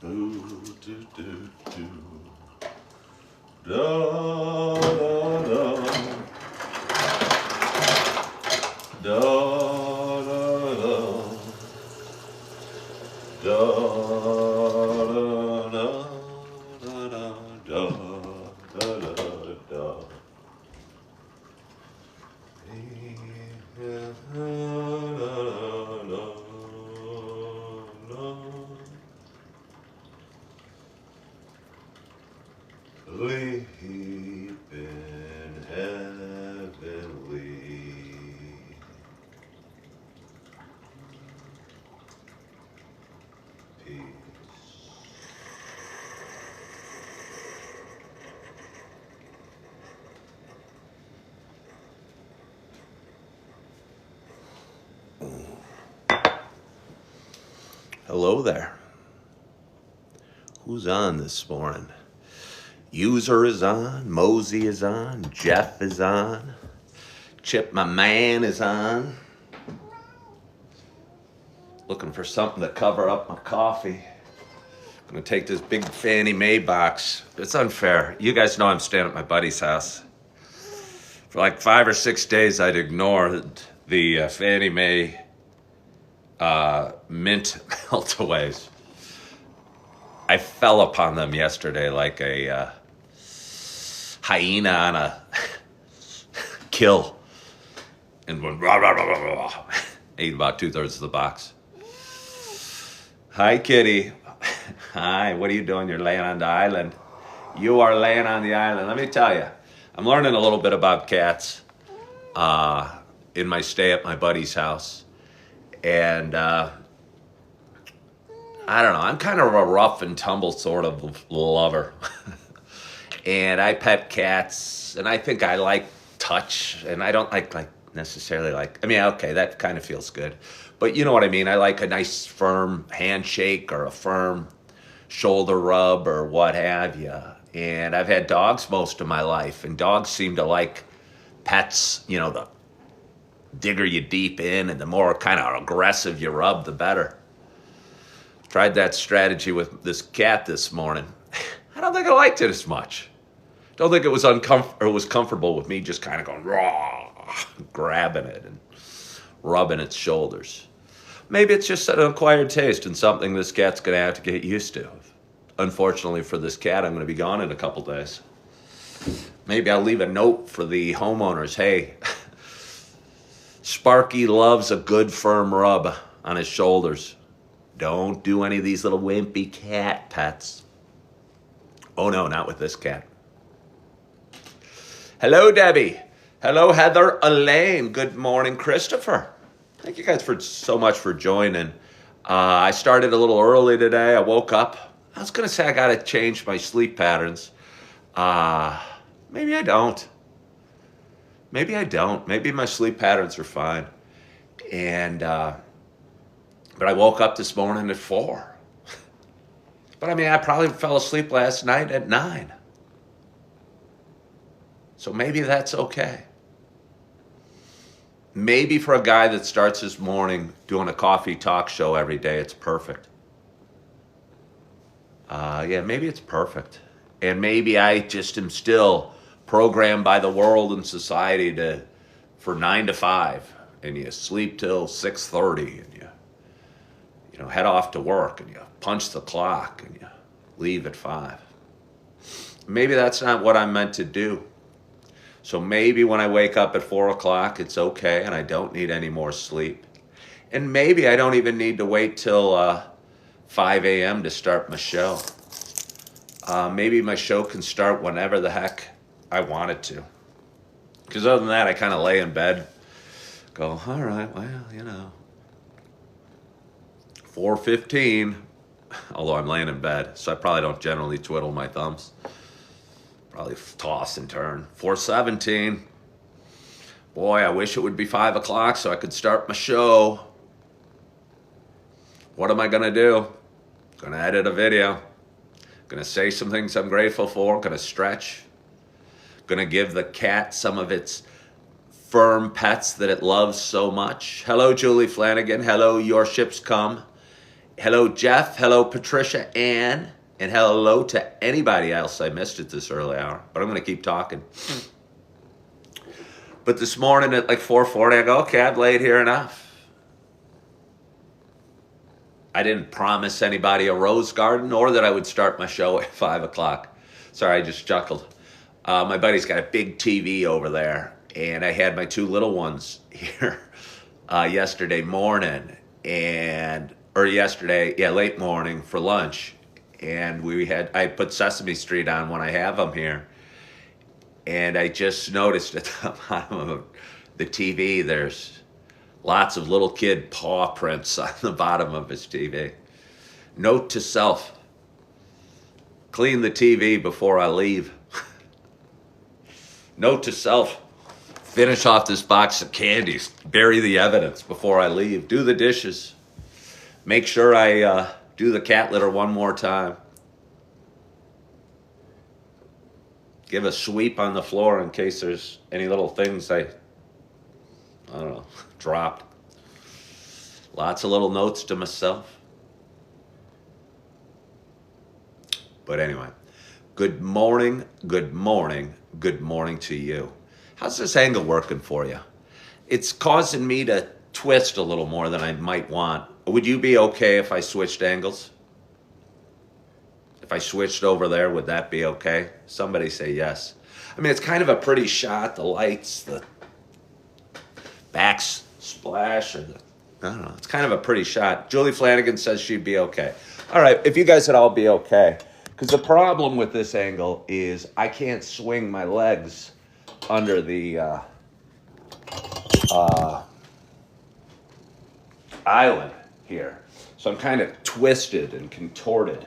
Ooh, do, do, do. Da, da, da. Da, da, da. Da, da, da, da, da, da, da, da, da. Sleep in heavenly peace. Hello there. Who's on this morning? User is on, Mosey is on, Jeff is on, Chip my man is on. Looking for something to cover up my coffee. I'm gonna take this big Fannie Mae box. It's unfair. You guys know I'm staying at my buddy's house. For like 5 or 6 days, I'd ignore the Fannie Mae mint meltaways. I fell upon them yesterday like a hyena on a kill and went rah, rah, rah, rah, rah. Ate about 2/3 of the box. Hi, kitty. Hi, what are you doing? You're laying on the island. You are laying on the island. Let me tell you, I'm learning a little bit about cats in my stay at my buddy's house. And I don't know, I'm kind of a rough and tumble sort of lover. And I pet cats, and I think I like touch, and I don't like necessarily I mean, okay, that kind of feels good. But you know what I mean? I like a nice firm handshake or a firm shoulder rub or what have you. And I've had dogs most of my life, and dogs seem to like pets, you know, the digger you deep in, and the more kind of aggressive you rub, the better. Tried that strategy with this cat this morning. I don't think I liked it as much. Don't think it was comfortable with me just kind of going raw, grabbing it and rubbing its shoulders. Maybe it's just an acquired taste and something this cat's going to have to get used to. Unfortunately for this cat, I'm going to be gone in a couple days. Maybe I'll leave a note for the homeowners. Hey, Sparky loves a good firm rub on his shoulders. Don't do any of these little wimpy cat pets. Oh no, not with this cat. Hello, Debbie. Hello, Heather, Elaine. Good morning, Christopher. Thank you guys so much for joining. I started a little early today. I woke up. I was going to say I got to change my sleep patterns. Maybe I don't. Maybe my sleep patterns are fine. And but I woke up this morning at 4. But I mean, I probably fell asleep last night at 9. So maybe that's okay. Maybe for a guy that starts his morning doing a coffee talk show every day, it's perfect. Yeah, maybe it's perfect. And maybe I just am still programmed by the world and society for 9 to 5, and you sleep till 6:30, and you know, head off to work, and you punch the clock, and you leave at 5. Maybe that's not what I'm meant to do. So maybe when I wake up at 4 o'clock, it's okay, and I don't need any more sleep. And maybe I don't even need to wait till 5 a.m. to start my show. Maybe my show can start whenever the heck I want it to. Because other than that, I kind of lay in bed, go, all right, well, you know, 4:15, although I'm laying in bed, so I probably don't generally twiddle my thumbs. Probably toss and turn. 4:17. Boy, I wish it would be 5 o'clock so I could start my show. What am I going to do? Going to edit a video. Going to say some things I'm grateful for. Going to stretch. Going to give the cat some of its firm pets that it loves so much. Hello, Julie Flanagan. Hello, Your Ships Come. hello, Jeff. Hello, Patricia Ann. And hello to anybody else I missed at this early hour. But I'm going to keep talking. But this morning at like 4:40, I go, okay, I've laid here enough. I didn't promise anybody a rose garden or that I would start my show at 5 o'clock. Sorry, I just chuckled. My buddy's got a big TV over there, and I had my two little ones here yesterday morning, late morning for lunch. And I put Sesame Street on when I have them here. And I just noticed at the bottom of the TV, there's lots of little kid paw prints on the bottom of his TV. Note to self, clean the TV before I leave. Note to self, finish off this box of candies. Bury the evidence before I leave. Do the dishes. Make sure I do the cat litter one more time. Give a sweep on the floor in case there's any little things I don't know, dropped. Lots of little notes to myself. But anyway, good morning, good morning, good morning to you. How's this angle working for you? It's causing me to twist a little more than I might want. Would you be okay if I switched angles? If I switched over there, would that be okay? Somebody say yes. I mean, it's kind of a pretty shot. The lights, the backsplash, I don't know. It's kind of a pretty shot. Julie Flanagan says she'd be okay. All right, if you guys would all be okay. Because the problem with this angle is I can't swing my legs under the island here. So I'm kind of twisted and contorted.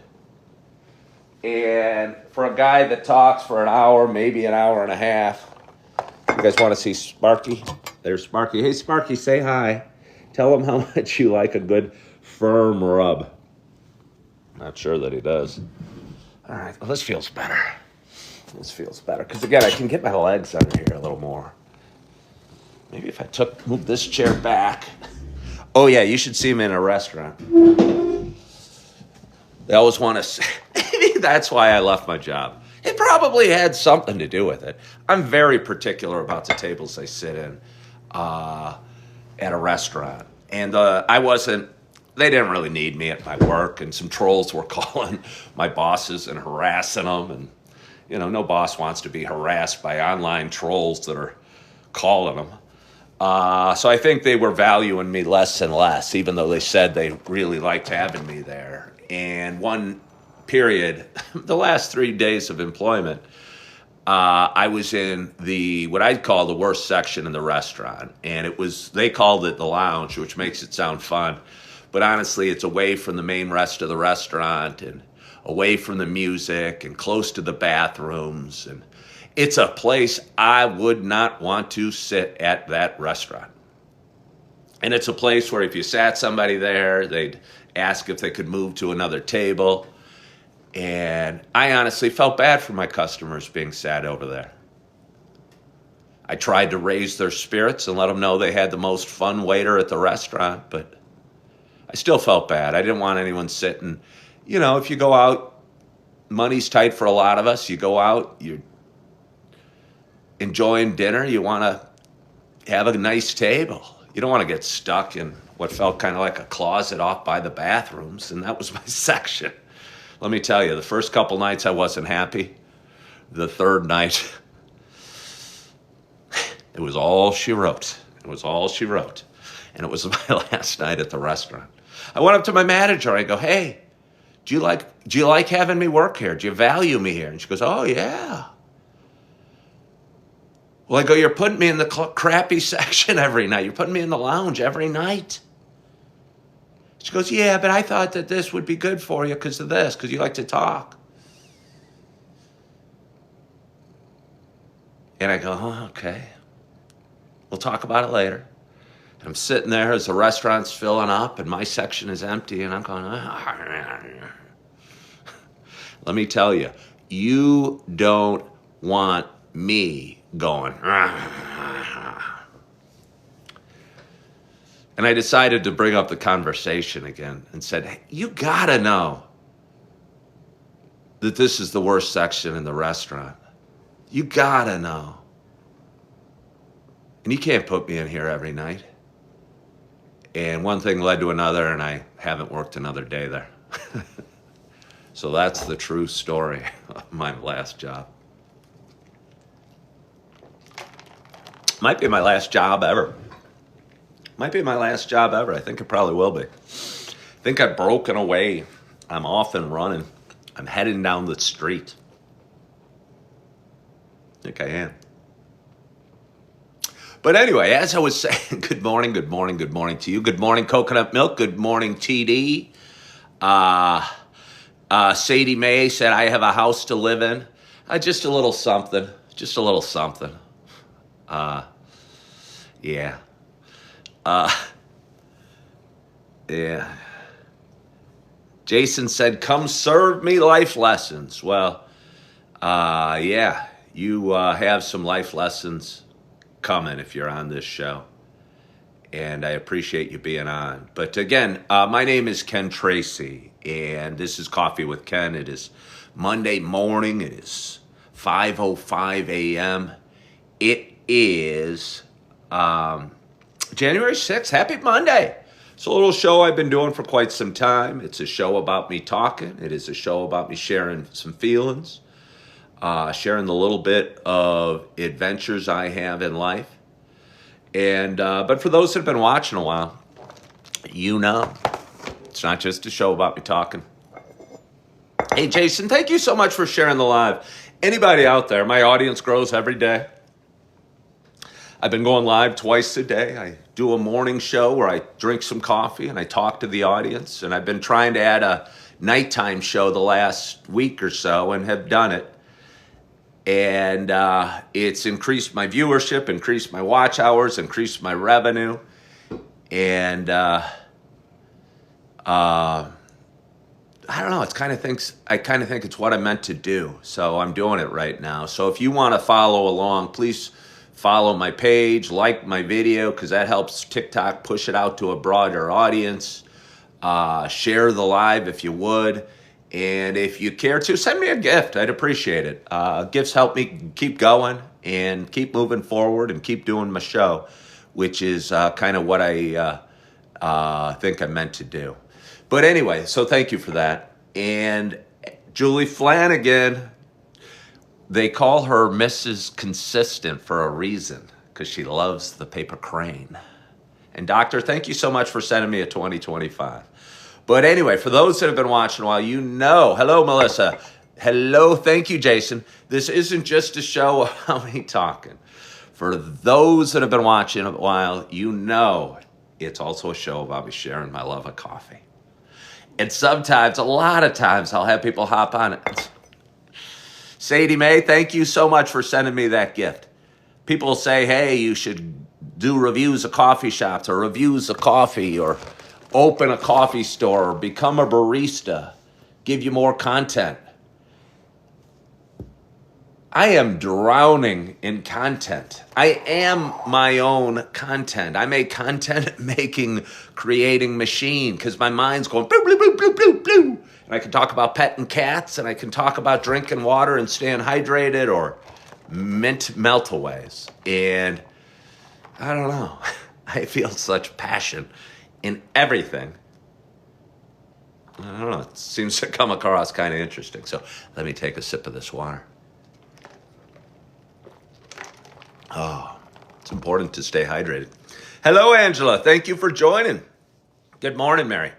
And for a guy that talks for an hour, maybe an hour and a half, you guys want to see Sparky? There's Sparky. Hey, Sparky, say hi. Tell him how much you like a good firm rub. Not sure that he does. All right, well, this feels better. This feels better. Because, again, I can get my legs under here a little more. Maybe if I move this chair back. Oh, yeah, you should see him in a restaurant. They always want to say, maybe that's why I left my job. It probably had something to do with it. I'm very particular about the tables I sit in at a restaurant. And they didn't really need me at my work, and some trolls were calling my bosses and harassing them. And, you know, no boss wants to be harassed by online trolls that are calling them. So I think they were valuing me less and less, even though they said they really liked having me there. And one period, the last 3 days of employment, I was in what I'd call the worst section in the restaurant. And they called it the lounge, which makes it sound fun. But honestly, it's away from the main rest of the restaurant and away from the music and close to the bathrooms. And it's a place I would not want to sit at that restaurant. And it's a place where if you sat somebody there, they'd ask if they could move to another table. And I honestly felt bad for my customers being sat over there. I tried to raise their spirits and let them know they had the most fun waiter at the restaurant, but I still felt bad. I didn't want anyone sitting. You know, if you go out, money's tight for a lot of us. You go out, you're enjoying dinner, you want to have a nice table. You don't want to get stuck in what felt kind of like a closet off by the bathrooms, and that was my section. Let me tell you, the first couple nights I wasn't happy. The third night, it was all she wrote. It was all she wrote. And it was my last night at the restaurant. I went up to my manager. I go, hey, do you like having me work here? Do you value me here? And she goes, oh, yeah. Well, I go, you're putting me in the crappy section every night. You're putting me in the lounge every night. She goes, yeah, but I thought that this would be good for you because of this, because you like to talk. And I go, oh, okay. We'll talk about it later. And I'm sitting there as the restaurant's filling up and my section is empty, and I'm going, Let me tell you, you don't want me going. And I decided to bring up the conversation again and said, hey, you gotta know that this is the worst section in the restaurant. You gotta know. And you can't put me in here every night. And one thing led to another, and I haven't worked another day there. So that's the true story of my last job. Might be my last job ever. Might be my last job ever. I think it probably will be. I think I've broken away. I'm off and running. I'm heading down the street. I think I am. But anyway, as I was saying, good morning to you. Good morning, Coconut Milk. Good morning, TD. Sadie Mae said, I have a house to live in. Just a little something. Just a little something. Yeah. Yeah. Jason said, come serve me life lessons. Well, yeah, you have some life lessons coming if you're on this show. And I appreciate you being on. But again, my name is Ken Tracy, and this is Coffee with Ken. It is Monday morning. It is 5:05 a.m. It is January 6th. Happy Monday. It's a little show I've been doing for quite some time. It's a show about me talking. It is a show about me sharing some feelings, sharing the little bit of adventures I have in life. And but for those that have been watching a while, you know, it's not just a show about me talking. Hey, Jason, thank you so much for sharing the live. Anybody out there, my audience grows every day. I've been going live twice a day. I do a morning show where I drink some coffee and I talk to the audience. And I've been trying to add a nighttime show the last week or so and have done it. And it's increased my viewership, increased my watch hours, increased my revenue. And I don't know, I kind of think it's what I meant to do. So I'm doing it right now. So if you want to follow along, please follow my page, like my video, because that helps TikTok push it out to a broader audience. Share the live if you would. And if you care to, send me a gift. I'd appreciate it. Gifts help me keep going and keep moving forward and keep doing my show, which is kind of what I think I meant to do. But anyway, so thank you for that. And Julie Flanagan, they call her Mrs. Consistent for a reason, because she loves the paper crane. And Doctor, thank you so much for sending me a 2025. But anyway, for those that have been watching a while, you know, hello, Melissa. Hello, thank you, Jason. This isn't just a show about me talking. For those that have been watching a while, you know, it's also a show about me sharing my love of coffee. And sometimes, a lot of times, I'll have people hop on it. Sadie Mae, thank you so much for sending me that gift. People say, hey, you should do reviews of coffee shops or reviews of coffee or open a coffee store or become a barista, give you more content. I am drowning in content. I am my own content. I'm a content making, creating machine because my mind's going blue, blue, blue, blue, blue, blue. And I can talk about petting cats and I can talk about drinking water and staying hydrated or mint meltaways. And I don't know. I feel such passion in everything. I don't know. It seems to come across kind of interesting. So let me take a sip of this water. Oh, it's important to stay hydrated. Hello, Angela. Thank you for joining. Good morning, Mary.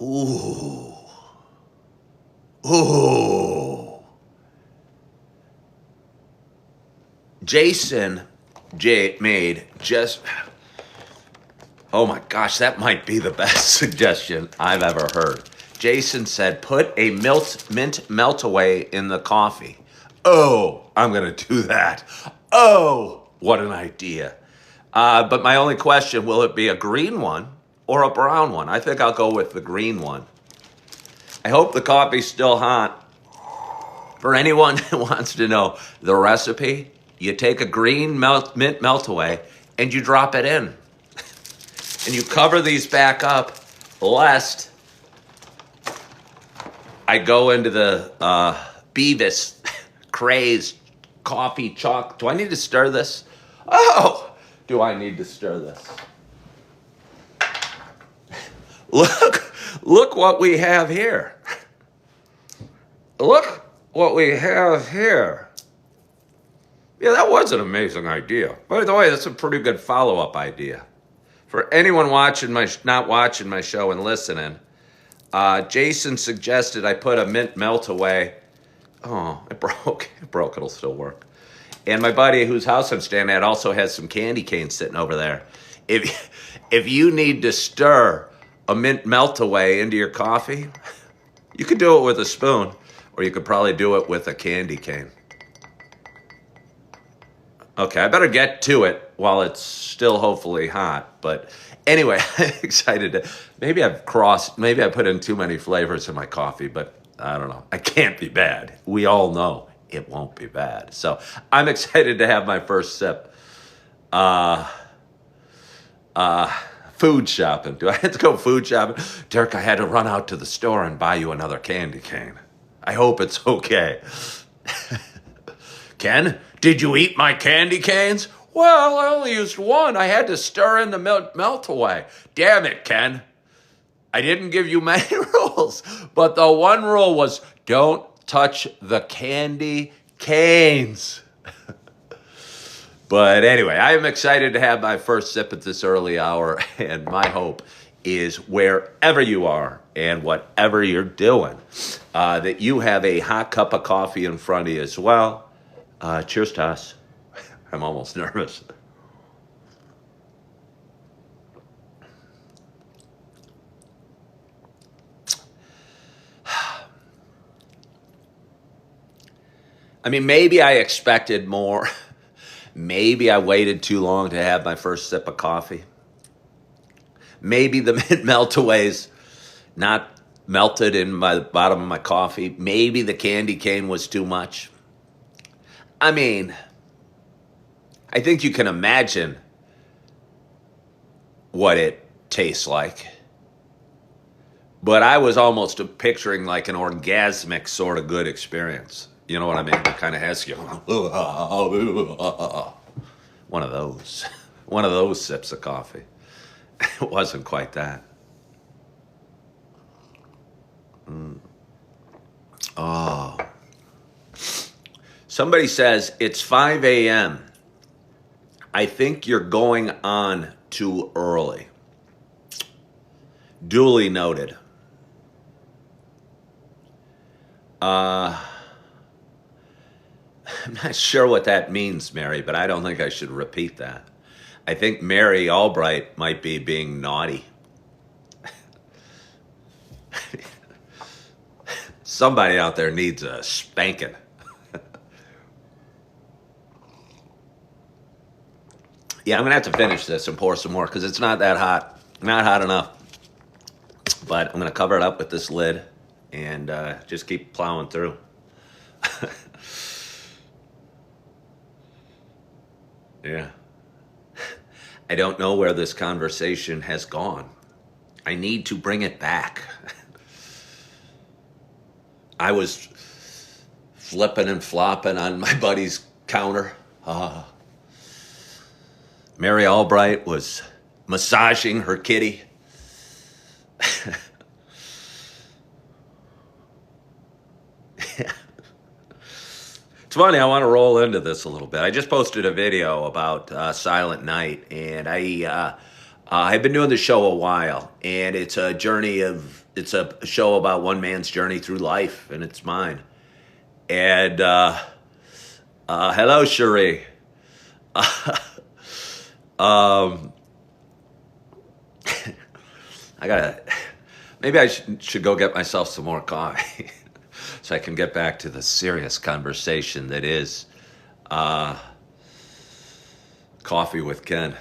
Ooh. Ooh. Jason made just... Oh my gosh, that might be the best suggestion I've ever heard. Jason said, put a mint melt-away in the coffee. Oh, I'm going to do that. Oh, what an idea. But my only question, will it be a green one or a brown one? I think I'll go with the green one. I hope the coffee's still hot. For anyone that wants to know the recipe, you take a green mint melt-away and you drop it in. And you cover these back up, lest I go into the Beavis crazed coffee chalk. Do I need to stir this? Oh, do I need to stir this? Look what we have here. Look what we have here. Yeah, that was an amazing idea. By the way, that's a pretty good follow-up idea. For anyone not watching my show and listening, Jason suggested I put a mint melt away. Oh, it broke. It broke. It'll still work. And my buddy whose house I'm staying at also has some candy canes sitting over there. If you need to stir a mint melt away into your coffee, you could do it with a spoon, or you could probably do it with a candy cane. Okay, I better get to it while it's still hopefully hot. But anyway, I'm excited. Maybe I put in too many flavors in my coffee, but I don't know. It can't be bad. We all know it won't be bad. So I'm excited to have my first sip. Food shopping. Do I have to go food shopping? Dirk, I had to run out to the store and buy you another candy cane. I hope it's okay. Ken, did you eat my candy canes? Well, I only used one. I had to stir in the melt away. Damn it, Ken. I didn't give you many rules, but the one rule was don't touch the candy canes. But anyway, I am excited to have my first sip at this early hour, and my hope is wherever you are and whatever you're doing, that you have a hot cup of coffee in front of you as well. Cheers to us. I'm almost nervous. I memean, maybe I expected more. Maybe I waited too long to have my first sip of coffee. Maybe the mint melt-away's not melted in the bottom of my coffee. Maybe the candy cane was too much. I mean, I think you can imagine what it tastes like. But I was almost picturing like an orgasmic sort of good experience. You know what I mean? It kind of has you. One of those. One of those sips of coffee. It wasn't quite that. Oh. Somebody says, it's 5 a.m. I think you're going on too early. Duly noted. I'm not sure what that means, Mary, but I don't think I should repeat that. I think Mary Albright might be being naughty. Somebody out there needs a spanking. Yeah, I'm going to have to finish this and pour some more because it's not that hot. Not hot enough. But I'm going to cover it up with this lid and just keep plowing through. Yeah. I don't know where this conversation has gone. I need to bring it back. I was flipping and flopping on my buddy's counter. Mary Albright was massaging her kitty. It's funny, I want to roll into this a little bit. I just posted a video about Silent Night, and I've been doing the show a while, and it's a show about one man's journey through life, and it's mine. And hello, Cherie. Maybe I should go get myself some more coffee. So I can get back to the serious conversation that is Coffee with Ken.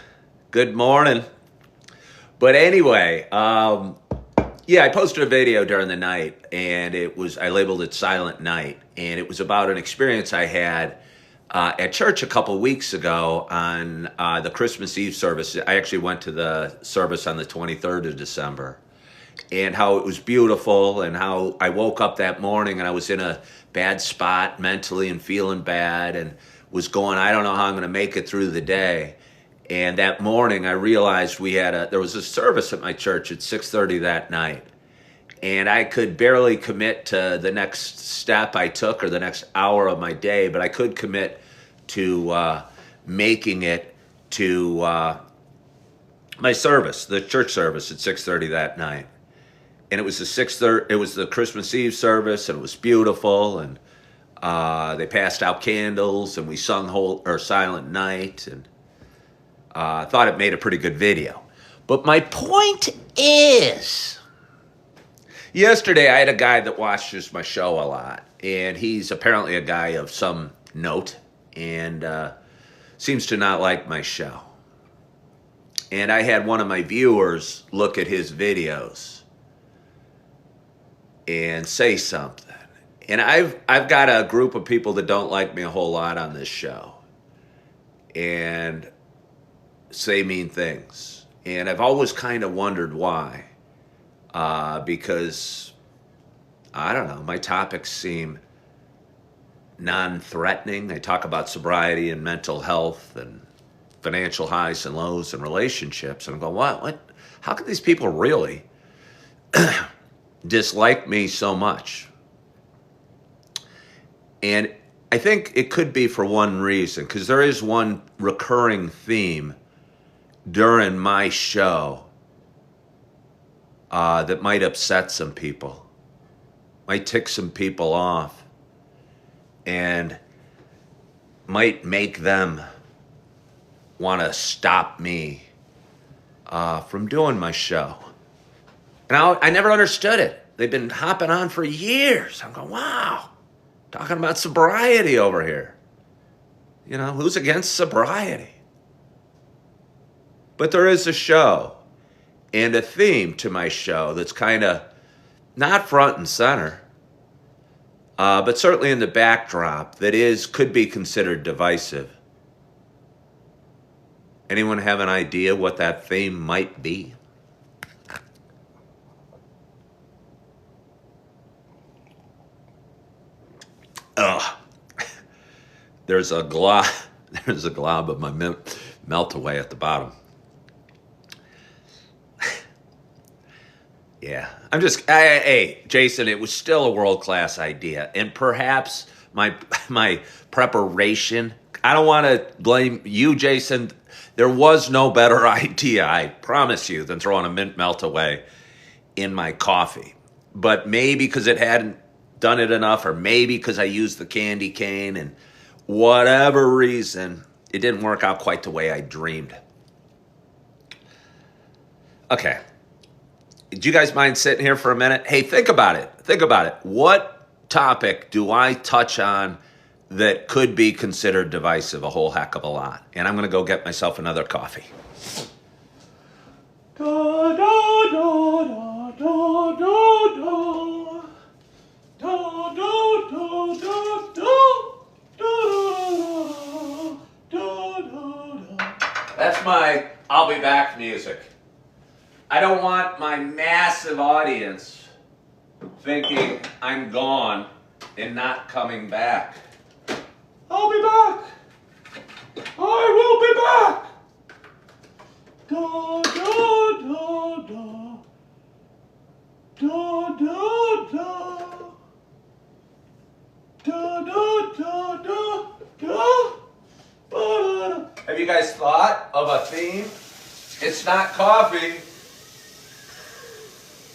Good morning. But anyway, yeah, I posted a video during the night, and I labeled it Silent Night, and it was about an experience I had at church a couple weeks ago on the Christmas Eve service. I actually went to the service on the 23rd of December, and how it was beautiful, and how I woke up that morning and I was in a bad spot mentally and feeling bad, and was going, I don't know how I'm going to make it through the day. And that morning I realized there was a service at my church at 6:30 that night. And I could barely commit to the next step I took or the next hour of my day, but I could commit to making it to my service, the church service at 6:30 that night. And it was the 6:30. It was the Christmas Eve service, and it was beautiful. And they passed out candles, and we sung Silent Night, and I thought it made a pretty good video. But my point is, yesterday, I had a guy that watches my show a lot, and he's apparently a guy of some note, and seems to not like my show. And I had one of my viewers look at his videos and say something. And I've got a group of people that don't like me a whole lot on this show, and say mean things. And I've always kind of wondered why. Because, I don't know, my topics seem non-threatening. I talk about sobriety and mental health and financial highs and lows and relationships. And I go, what? How could these people really dislike me so much? And I think it could be for one reason, because there is one recurring theme during my show that might upset some people, might tick some people off, and might make them want to stop me from doing my show. And I never understood it. They've been hopping on for years. I'm going, wow, talking about sobriety over here. You know, who's against sobriety? But there is a show and a theme to my show that's kind of not front and center, but certainly in the backdrop that could be considered divisive. Anyone have an idea what that theme might be? Ugh. There's a glob of my melt away at the bottom. Yeah, hey, Jason, it was still a world-class idea. And perhaps my preparation, I don't want to blame you, Jason. There was no better idea, I promise you, than throwing a mint melt away in my coffee. But maybe because it hadn't done it enough, or maybe because I used the candy cane, and whatever reason, it didn't work out quite the way I dreamed. Okay. Do you guys mind sitting here for a minute? Hey, think about it. Think about it. What topic do I touch on that could be considered divisive? A whole heck of a lot. And I'm going to go get myself another coffee. Da, da, da, da, da, da, da. Da, da, da, da, da. That's my I'll be back music. I don't want my massive audience thinking I'm gone and not coming back. I'll be back. I will be back. Da, da, da, da. Da, da, da. Da, da, da, da, da. Ba-da-da. Have you guys thought of a theme? It's not coffee.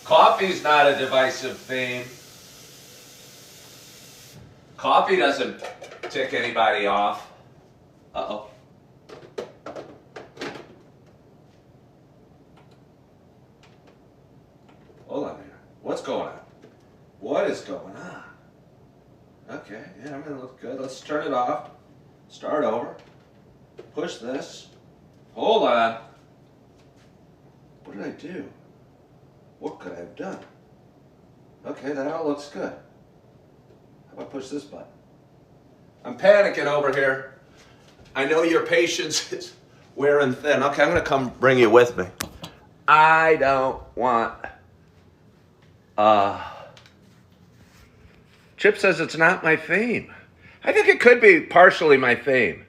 Coffee's not a divisive theme. Coffee doesn't tick anybody off. Uh-oh. Hold on here. What's going on? What is going on? Okay, yeah, everything looks good. Let's turn it off. Start over. Push this. Hold on. What did I do? What could I have done? Okay, that all looks good. How about push this button? I'm panicking over here. I know your patience is wearing thin. Okay, I'm going to come bring you with me. I don't want... Chip says it's not my theme. I think it could be partially my theme.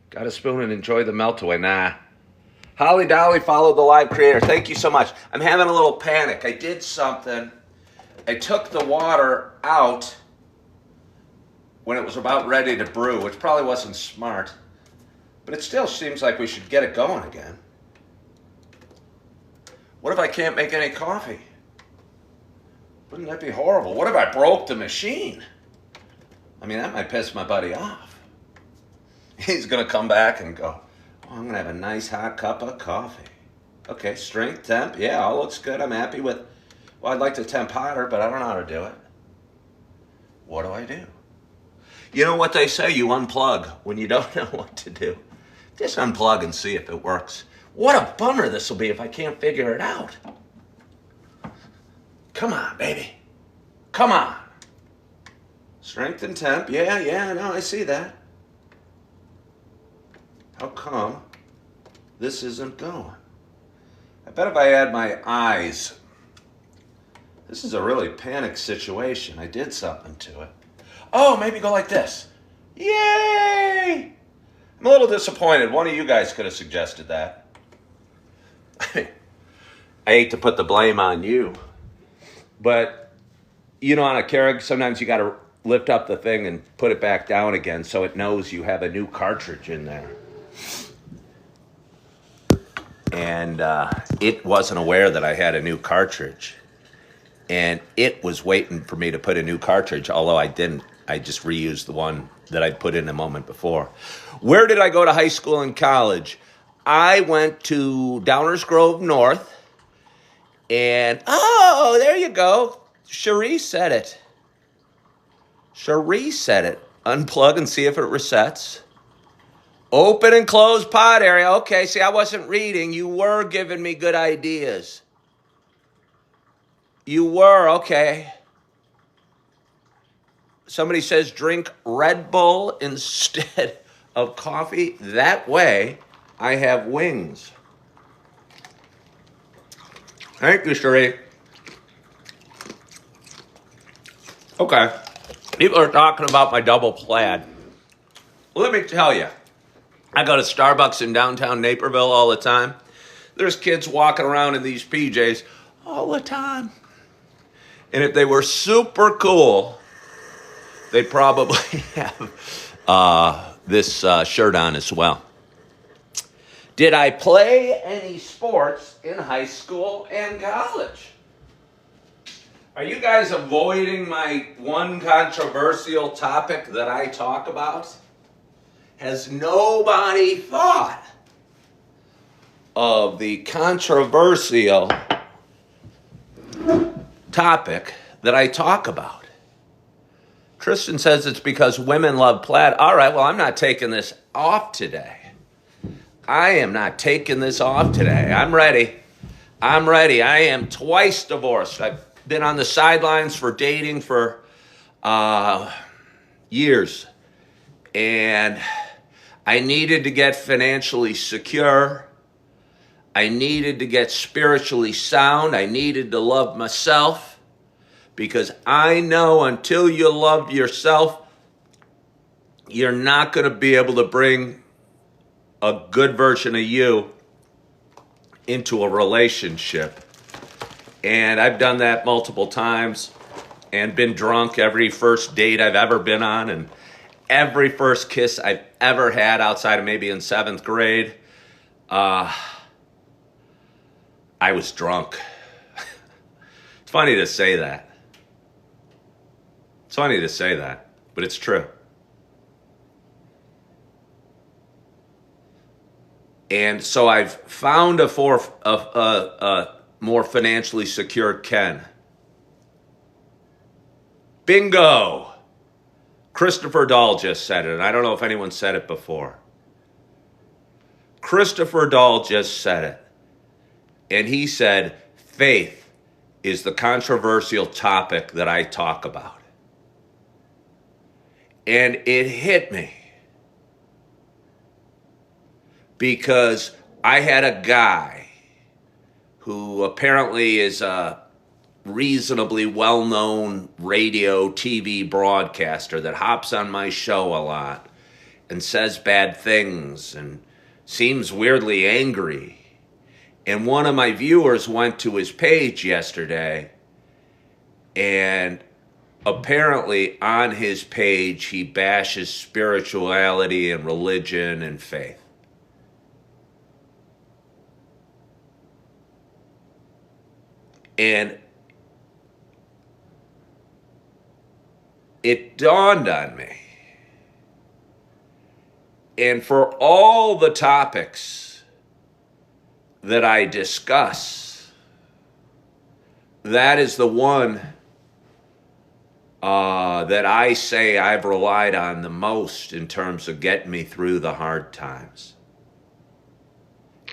Got a spoon and enjoy the melt away. Nah. Holly Dolly followed the live creator. Thank you so much. I'm having a little panic. I did something. I took the water out when it was about ready to brew, which probably wasn't smart. But it still seems like we should get it going again. What if I can't make any coffee? Wouldn't that be horrible? What if I broke the machine? I mean, that might piss my buddy off. He's going to come back and go, oh, I'm going to have a nice hot cup of coffee. Okay, strength, temp. Yeah, all looks good. I'm happy with, well, I'd like to temp hotter, but I don't know how to do it. What do I do? You know what they say, you unplug when you don't know what to do. Just unplug and see if it works. What a bummer this will be if I can't figure it out. Come on, baby. Come on. Strength and temp. Yeah, no, I see that. How come this isn't going? I bet if I add my eyes, this is a really panic situation. I did something to it. Oh, maybe go like this. Yay! I'm a little disappointed. One of you guys could have suggested that. I hate to put the blame on you. But, you know, on a Keurig, sometimes you got to lift up the thing and put it back down again so it knows you have a new cartridge in there. And it wasn't aware that I had a new cartridge. And it was waiting for me to put a new cartridge, although I didn't. I just reused the one that I'd put in a moment before. Where did I go to high school and college? I went to Downers Grove North. And, oh, there you go. Cherie said it. Cherie said it. Unplug and see if it resets. Open and close pod area. Okay, see, I wasn't reading. You were giving me good ideas. You were, okay. Somebody says drink Red Bull instead of coffee. That way, I have wings. Thank you, Cherie. Okay. People are talking about my double plaid. Let me tell you, I go to Starbucks in downtown Naperville all the time. There's kids walking around in these PJs all the time. And if they were super cool, they'd probably have this shirt on as well. Did I play any sports in high school and college? Are you guys avoiding my one controversial topic that I talk about? Has nobody thought of the controversial topic that I talk about? Tristan says it's because women love plaid. All right, well, I'm not taking this off today. I am not taking this off today. I'm ready. I am twice divorced. I've been on the sidelines for dating for years. And I needed to get financially secure. I needed to get spiritually sound. I needed to love myself. Because I know until you love yourself, you're not going to be able to bring a good version of you into a relationship. And I've done that multiple times and been drunk every first date I've ever been on and every first kiss I've ever had outside of maybe in 7th grade. I was drunk. It's funny to say that. But it's true. And so I've found a more financially secure Ken. Bingo! Christopher Dahl just said it, and I don't know if anyone said it before. Christopher Dahl just said it. And he said, faith is the controversial topic that I talk about. And it hit me because I had a guy who apparently is a reasonably well-known radio, TV broadcaster that hops on my show a lot and says bad things and seems weirdly angry. And one of my viewers went to his page yesterday, and apparently on his page he bashes spirituality and religion and faith. And it dawned on me, and for all the topics that I discuss, that is the one that I say I've relied on the most in terms of getting me through the hard times.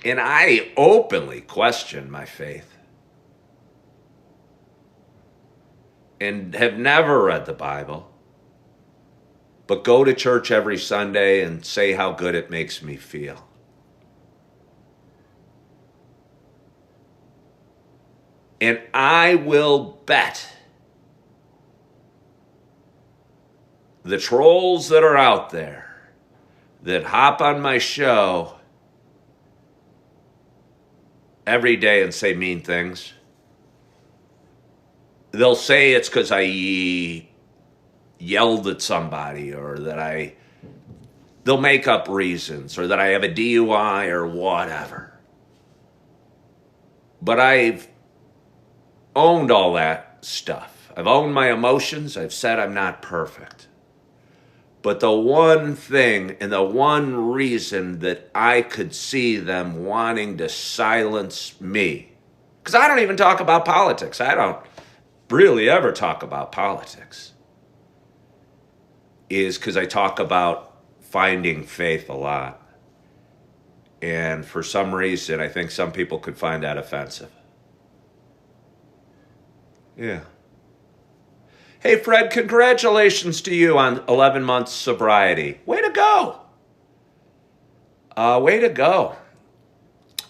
And I openly question my faith and have never read the Bible, but go to church every Sunday and say how good it makes me feel. And I will bet the trolls that are out there that hop on my show every day and say mean things, they'll say it's because I yelled at somebody, or that they'll make up reasons, or that I have a DUI or whatever. But I've owned all that stuff. I've owned my emotions. I've said I'm not perfect. But the one thing and the one reason that I could see them wanting to silence me, because I don't even talk about politics. I don't really ever talk about politics, is because I talk about finding faith a lot. And for some reason, I think some people could find that offensive. Yeah. Hey, Fred, congratulations to you on 11 months sobriety. Way to go. Way to go.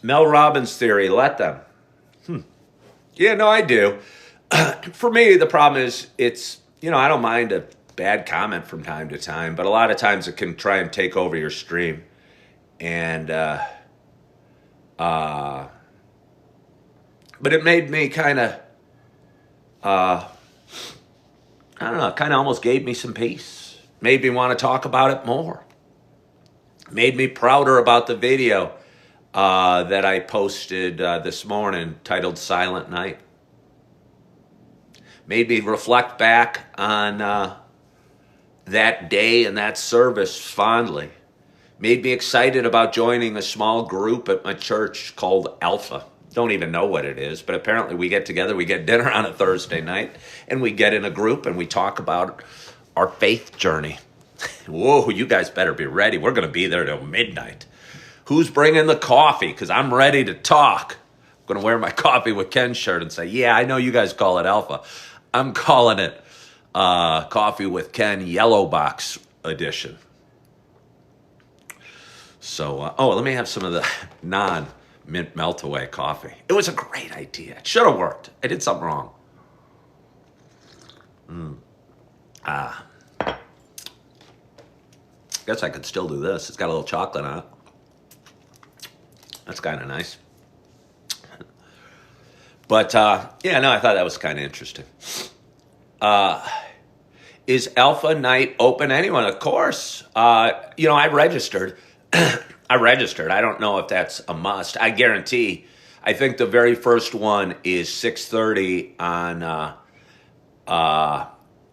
Mel Robbins theory, let them. Yeah, no, I do. For me, the problem is I don't mind a bad comment from time to time, but a lot of times it can try and take over your stream. And, but it made me kind of, I don't know, it kind of almost gave me some peace. Made me want to talk about it more. Made me prouder about the video that I posted this morning titled Silent Night. Made me reflect back on that day and that service fondly. Made me excited about joining a small group at my church called Alpha. Don't even know what it is, but apparently we get together, we get dinner on a Thursday night, and we get in a group and we talk about our faith journey. Whoa, you guys better be ready. We're going to be there till midnight. Who's bringing the coffee? Because I'm ready to talk. I'm going to wear my Coffee with Ken shirt and say, yeah, I know you guys call it Alpha. I'm calling it Coffee with Ken Yellow Box Edition. So, let me have some of the non-mint melt-away coffee. It was a great idea. It should have worked. I did something wrong. Guess I could still do this. It's got a little chocolate on it. That's kind of nice. But, I thought that was kind of interesting. Is Alpha Night open to anyone? Of course. I registered. I don't know if that's a must. I guarantee. I think the very first one is 6:30 on.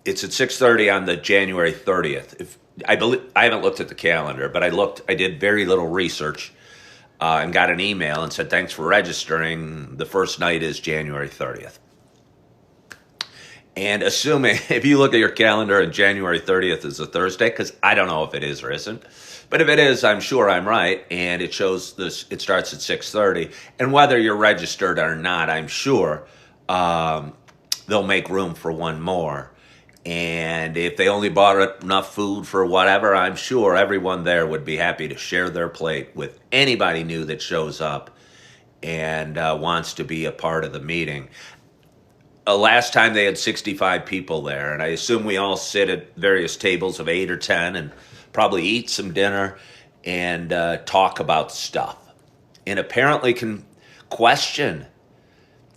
It's at 6:30 on the January 30th. I haven't looked at the calendar, but I did very little research, and got an email and said thanks for registering. The first night is January 30th. And assuming, if you look at your calendar and January 30th is a Thursday, because I don't know if it is or isn't, but if it is, I'm sure I'm right, and it shows this. It starts at 6:30, and whether you're registered or not, I'm sure they'll make room for one more. And if they only bought enough food for whatever, I'm sure everyone there would be happy to share their plate with anybody new that shows up and wants to be a part of the meeting. Last time they had 65 people there, and I assume we all sit at various tables of 8 or 10 and probably eat some dinner and talk about stuff. And apparently can question,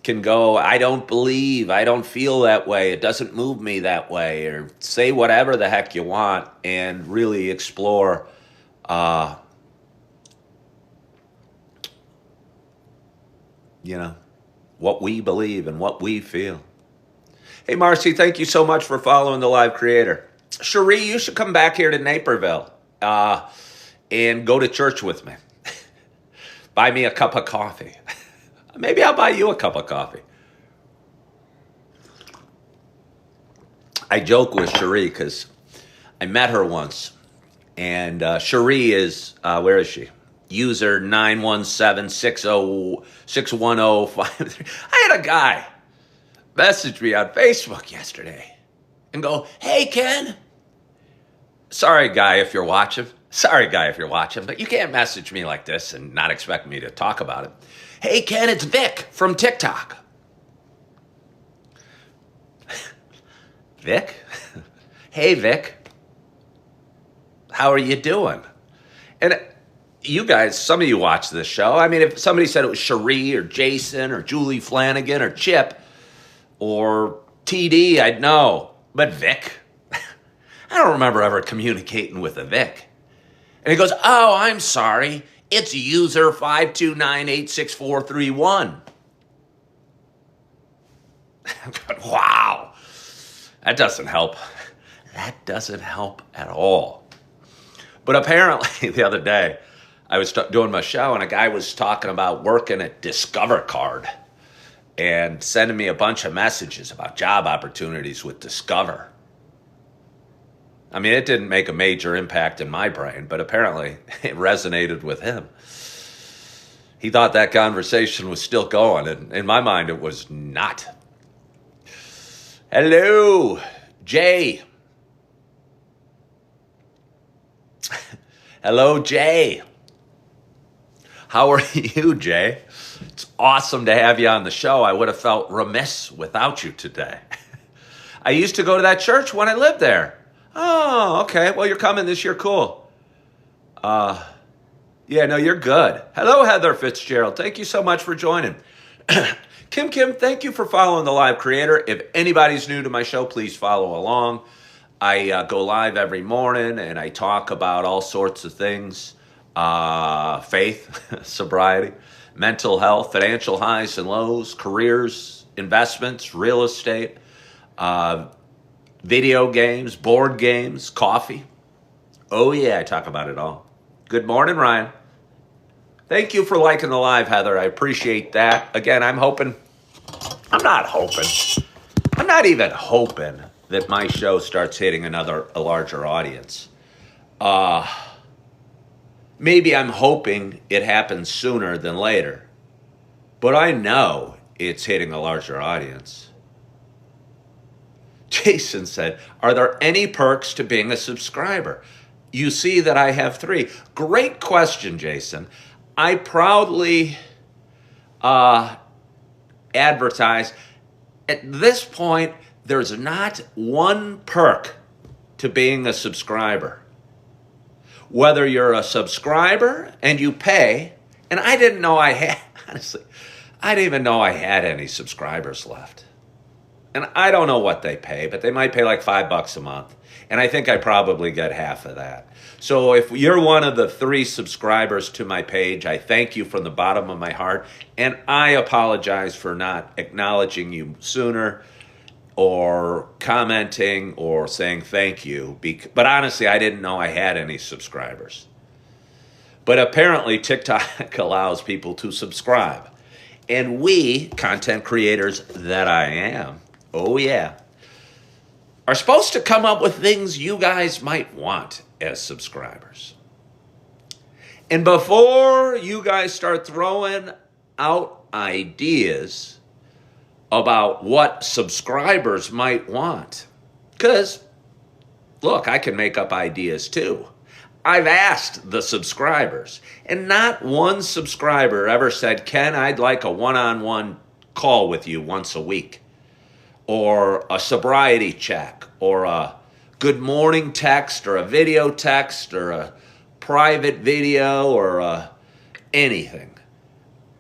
can go, I don't believe, I don't feel that way, it doesn't move me that way, or say whatever the heck you want and really explore what we believe and what we feel. Hey, Marcy, thank you so much for following the live creator. Cherie, you should come back here to Naperville and go to church with me. Buy me a cup of coffee. Maybe I'll buy you a cup of coffee. I joke with Cherie because I met her once. And Cherie is, where is she? User 917-610-61053. I had a guy message me on Facebook yesterday and go, hey, Ken. Sorry, guy, if you're watching. But you can't message me like this and not expect me to talk about it. Hey, Ken, it's Vic from TikTok. Vic? Hey, Vic. How are you doing? And you guys, some of you watch this show. I mean, if somebody said it was Cherie or Jason or Julie Flanagan or Chip or TD, I'd know. But Vic? I don't remember ever communicating with a Vic. And he goes, oh, I'm sorry. It's user 529-86431. I'm going, wow. That doesn't help. That doesn't help at all. But apparently the other day, I was doing my show and a guy was talking about working at Discover Card and sending me a bunch of messages about job opportunities with Discover. I mean, it didn't make a major impact in my brain, but apparently it resonated with him. He thought that conversation was still going, and in my mind, it was not. Hello, Jay. Hello, Jay. How are you, Jay? It's awesome to have you on the show. I would have felt remiss without you today. I used to go to that church when I lived there. Oh, okay. Well, you're coming this year. Cool. Yeah, no, you're good. Hello, Heather Fitzgerald. Thank you so much for joining. Kim, thank you for following the live creator. If anybody's new to my show, please follow along. I go live every morning and I talk about all sorts of things. Faith, sobriety, mental health, financial highs and lows, careers, investments, real estate, video games, board games, coffee. Oh yeah, I talk about it all. Good morning, Ryan. Thank you for liking the live, Heather. I appreciate that. Again, I'm not even hoping that my show starts hitting a larger audience. Maybe I'm hoping it happens sooner than later. But I know it's hitting a larger audience. Jason said, are there any perks to being a subscriber? You see that I have 3. Great question, Jason. I proudly advertise. At this point, there's not one perk to being a subscriber. Whether you're a subscriber and you pay, and I didn't know I had, honestly, I didn't even know I had any subscribers left. And I don't know what they pay, but they might pay like $5 a month. And I think I probably get half of that. So if you're one of the 3 subscribers to my page, I thank you from the bottom of my heart. And I apologize for not acknowledging you sooner or commenting or saying thank you. But honestly, I didn't know I had any subscribers. But apparently TikTok allows people to subscribe. And we, content creators that I am, oh yeah, are supposed to come up with things you guys might want as subscribers. And before you guys start throwing out ideas about what subscribers might want, Because, look, I can make up ideas too. I've asked the subscribers, and not one subscriber ever said, Ken, I'd like a one-on-one call with you once a week, or a sobriety check, or a good morning text, or a video text, or a private video, or anything.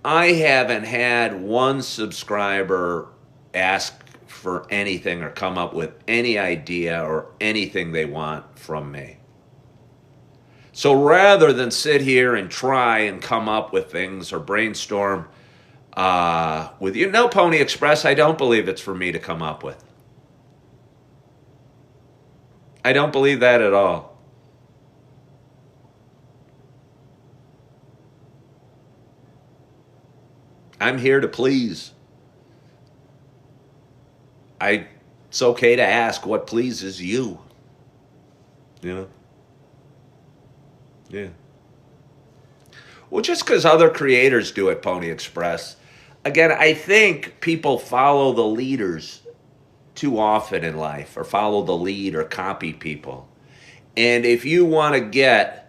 I haven't had one subscriber ask for anything or come up with any idea or anything they want from me. So rather than sit here and try and come up with things or brainstorm with you, no, Pony Express, I don't believe it's for me to come up with. I don't believe that at all. I'm here to please. It's okay to ask what pleases you. You know? Yeah. Well, just because other creators do it, Pony Express. Again, I think people follow the leaders too often in life, or follow the lead, or copy people. And if you want to get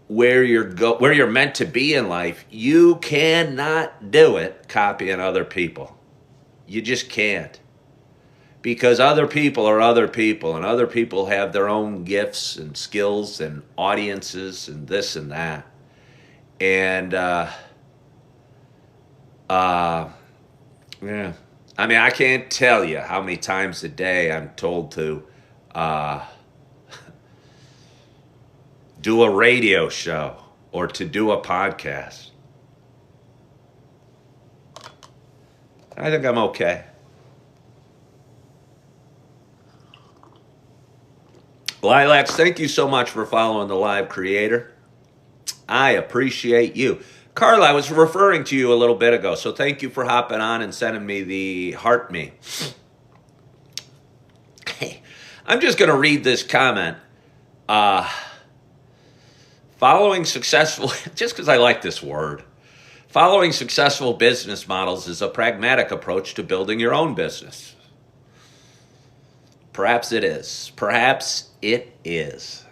where you're meant to be in life, you cannot do it copying other people. You just can't. Because other people are other people, and other people have their own gifts and skills and audiences and this and that. And, yeah. I mean, I can't tell you how many times a day I'm told to do a radio show or to do a podcast. I think I'm okay. Lilacs, thank you so much for following the live creator. I appreciate you. Carla, I was referring to you a little bit ago, so thank you for hopping on and sending me the heart me. Hey, I'm just going to read this comment. Following successful, just because I like this word, following successful business models is a pragmatic approach to building your own business. Perhaps it is. Perhaps it is.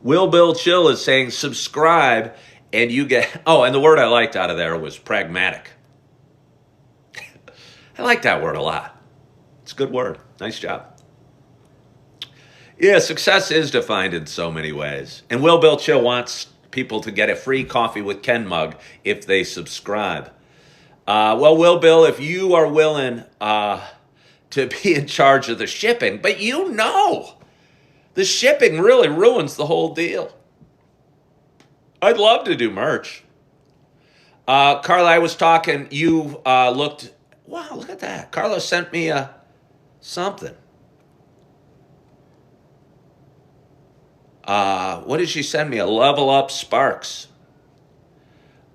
Will Bill Chill is saying subscribe and you get... Oh, and the word I liked out of there was pragmatic. I like that word a lot. It's a good word. Nice job. Yeah, success is defined in so many ways. And Will Bill Chill wants people to get a free coffee with Ken mug if they subscribe. Well, Will Bill, if you are willing to be in charge of the shipping, but you know, the shipping really ruins the whole deal. I'd love to do merch. Carla, I was talking, you looked, wow, look at that. Carla sent me something. What did she send me? A Level Up Sparks.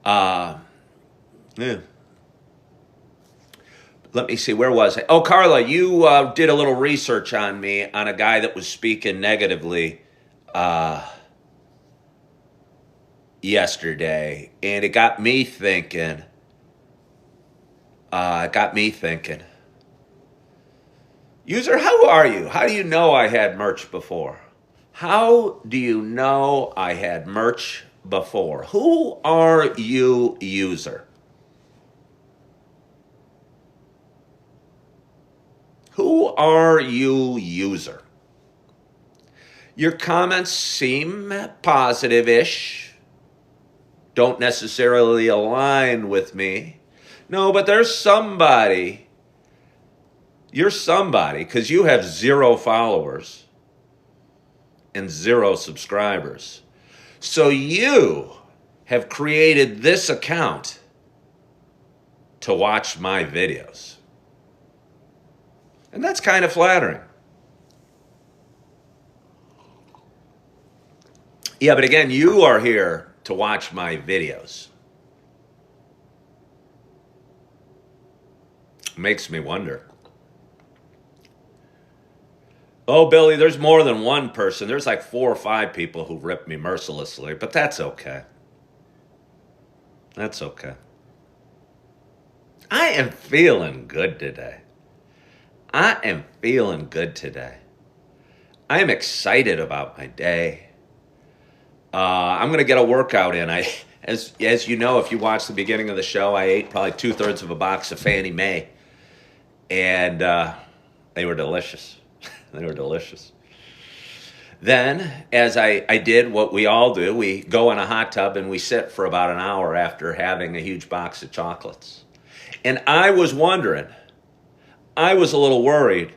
Yeah. Let me see, where was I? Oh, Carla, you did a little research on me on a guy that was speaking negatively yesterday, and it got me thinking. User, how are you? How do you know I had merch before? How do you know I had merch before? Who are you, user? Who are you, user? Your comments seem positive-ish. Don't necessarily align with me. No, but there's somebody. You're somebody because you have 0 followers and 0 subscribers. So you have created this account to watch my videos. And that's kind of flattering. Yeah, but again, you are here to watch my videos. Makes me wonder. Oh, Billy, there's more than one person. There's like 4 or 5 people who ripped me mercilessly, but that's okay. That's okay. I am feeling good today. I am feeling good today. I am excited about my day. I'm going to get a workout in. As you know, if you watched the beginning of the show, I ate probably 2/3 of a box of Fannie Mae, and they were delicious. They were delicious. Then, as I did what we all do, we go in a hot tub and we sit for about an hour after having a huge box of chocolates. And I was wondering, I was a little worried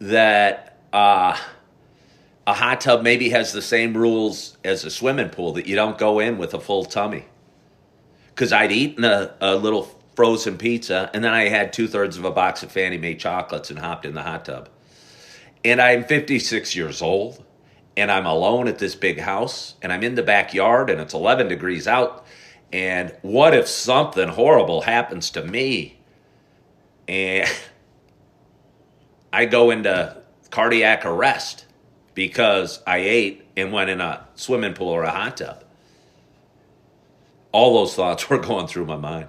that a hot tub maybe has the same rules as a swimming pool, that you don't go in with a full tummy. Because I'd eaten a little frozen pizza, and then I had 2/3 of a box of Fannie Mae chocolates and hopped in the hot tub. And I'm 56 years old, and I'm alone at this big house, and I'm in the backyard, and it's 11 degrees out. And what if something horrible happens to me? And I go into cardiac arrest because I ate and went in a swimming pool or a hot tub. All those thoughts were going through my mind.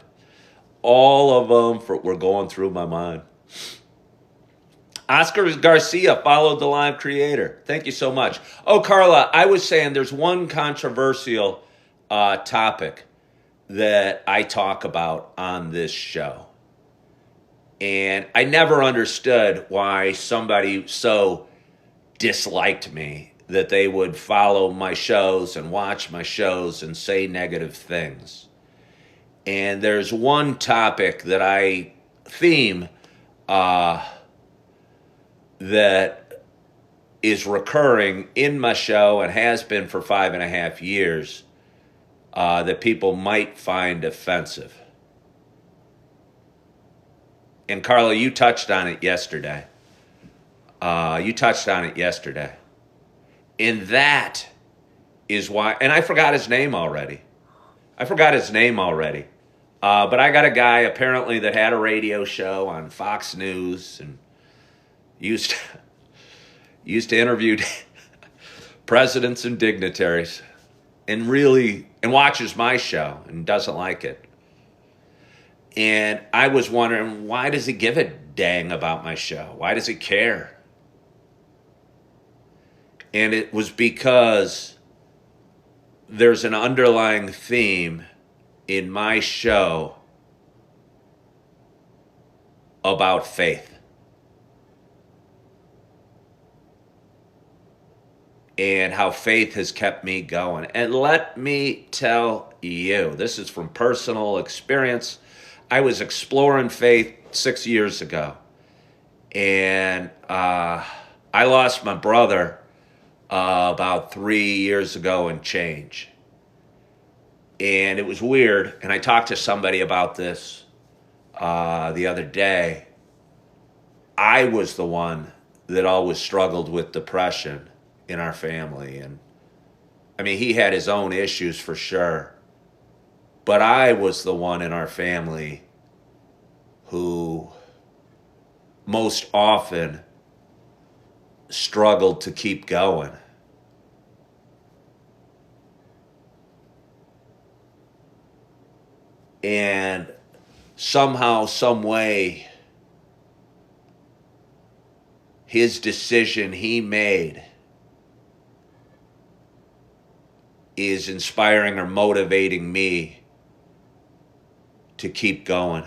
All of them were going through my mind. Oscar Garcia followed the live creator. Thank you so much. Oh, Carla, I was saying there's one controversial topic that I talk about on this show. And I never understood why somebody so disliked me that they would follow my shows and watch my shows and say negative things. And there's one topic that I theme that is recurring in my show and has been for 5.5 years that people might find offensive. And Carla, you touched on it yesterday. And that is why, and I forgot his name already. But I got a guy apparently that had a radio show on Fox News and used to interview presidents and dignitaries and watches my show and doesn't like it. And I was wondering, why does he give a dang about my show? Why does he care? And it was because there's an underlying theme in my show about faith. And how faith has kept me going. And let me tell you, this is from personal experience. I was exploring faith 6 years ago. And I lost my brother about 3 years ago and change. And it was weird. And I talked to somebody about this the other day. I was the one that always struggled with depression in our family. And I mean, he had his own issues for sure. But I was the one in our family who most often struggled to keep going. And somehow, some way, his decision he made is inspiring or motivating me to keep going.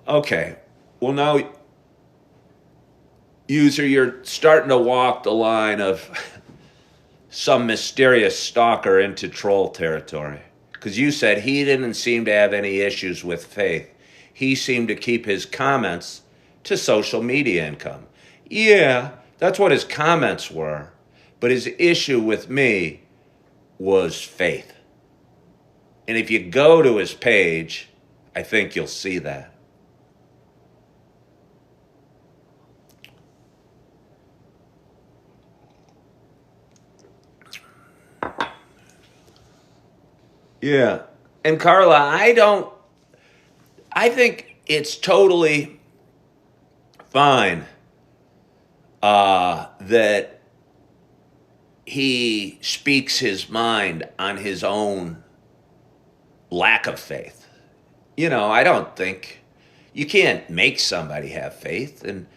Okay, well now, user, you're starting to walk the line of some mysterious stalker into troll territory. Because you said he didn't seem to have any issues with faith. He seemed to keep his comments to social media income. Yeah, that's what his comments were. But his issue with me was faith. And if you go to his page, I think you'll see that. Yeah. And Carla, I think it's totally fine that he speaks his mind on his own lack of faith. I don't think you can't make somebody have faith, and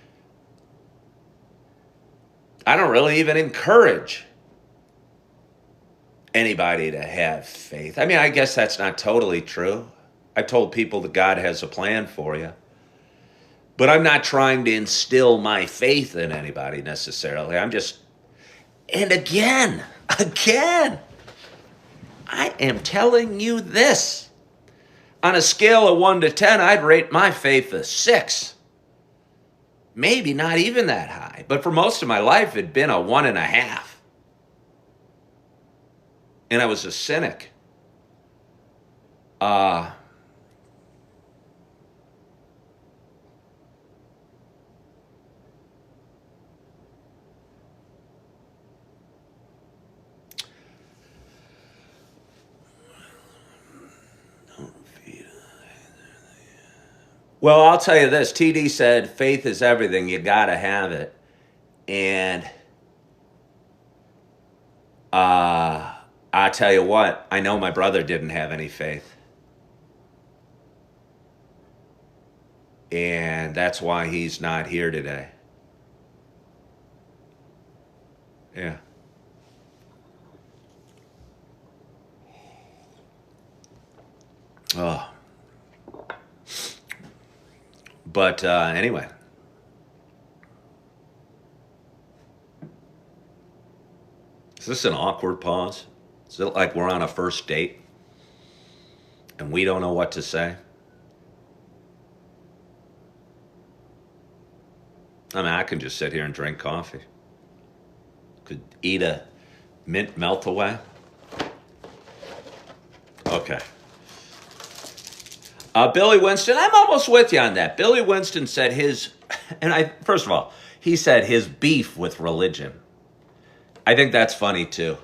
I don't really even encourage anybody to have faith. I mean, I guess that's not totally true. I've told people that God has a plan for you, but I'm not trying to instill my faith in anybody necessarily. And again, I am telling you this. On a scale of 1 to 10, I'd rate my faith a 6. Maybe not even that high. But for most of my life, it'd been a 1.5. And I was a cynic. Well, I'll tell you this. TD said, faith is everything. You got to have it. And I tell you what, I know my brother didn't have any faith. And that's why he's not here today. Yeah. Oh. But anyway. Is this an awkward pause? Is it like we're on a first date and we don't know what to say? I mean, I can just sit here and drink coffee. Could eat a mint melt away. Okay. Billy Winston, I'm almost with you on that. Billy Winston said first of all, he said his beef with religion. I think that's funny too.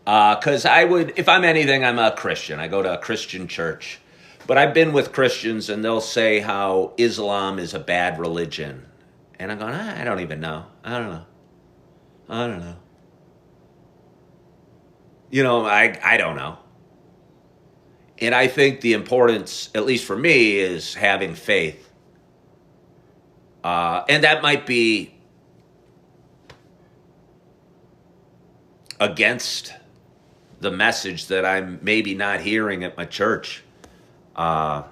Because if I'm anything, I'm a Christian. I go to a Christian church. But I've been with Christians and they'll say how Islam is a bad religion. And I'm going, I don't even know. I don't know. I don't know. And I think the importance, at least for me, is having faith. And that might be against the message that I'm maybe not hearing at my church. Yeah.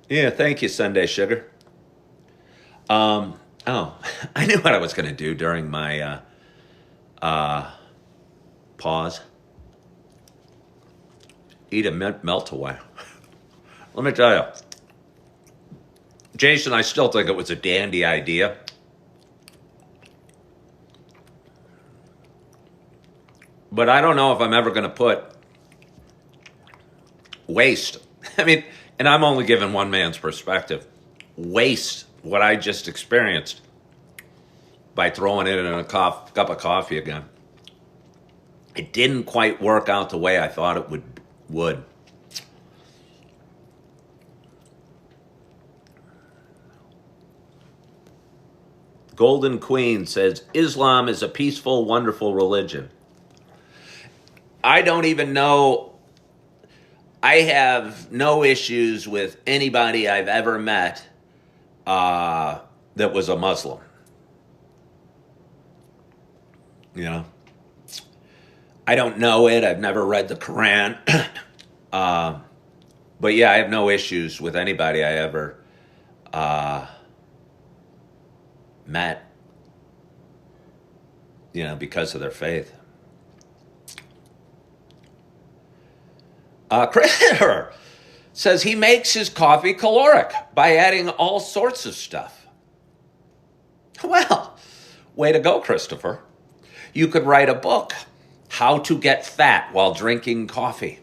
Yeah, thank you, Sunday Sugar. I knew what I was going to do during my pause. Eat a melt away. Let me tell you, Jason, I still think it was a dandy idea. But I don't know if I'm ever going to waste. I mean, and I'm only giving one man's perspective. Waste what I just experienced by throwing it in a cup of coffee again. It didn't quite work out the way I thought it would. Golden Queen says, Islam is a peaceful, wonderful religion. I don't even know. I have no issues with anybody I've ever met that was a Muslim. I don't know it. I've never read the Quran. But yeah, I have no issues with anybody I ever met, because of their faith. Critter says he makes his coffee caloric by adding all sorts of stuff. Well, way to go, Christopher. You could write a book, How to Get Fat While Drinking Coffee.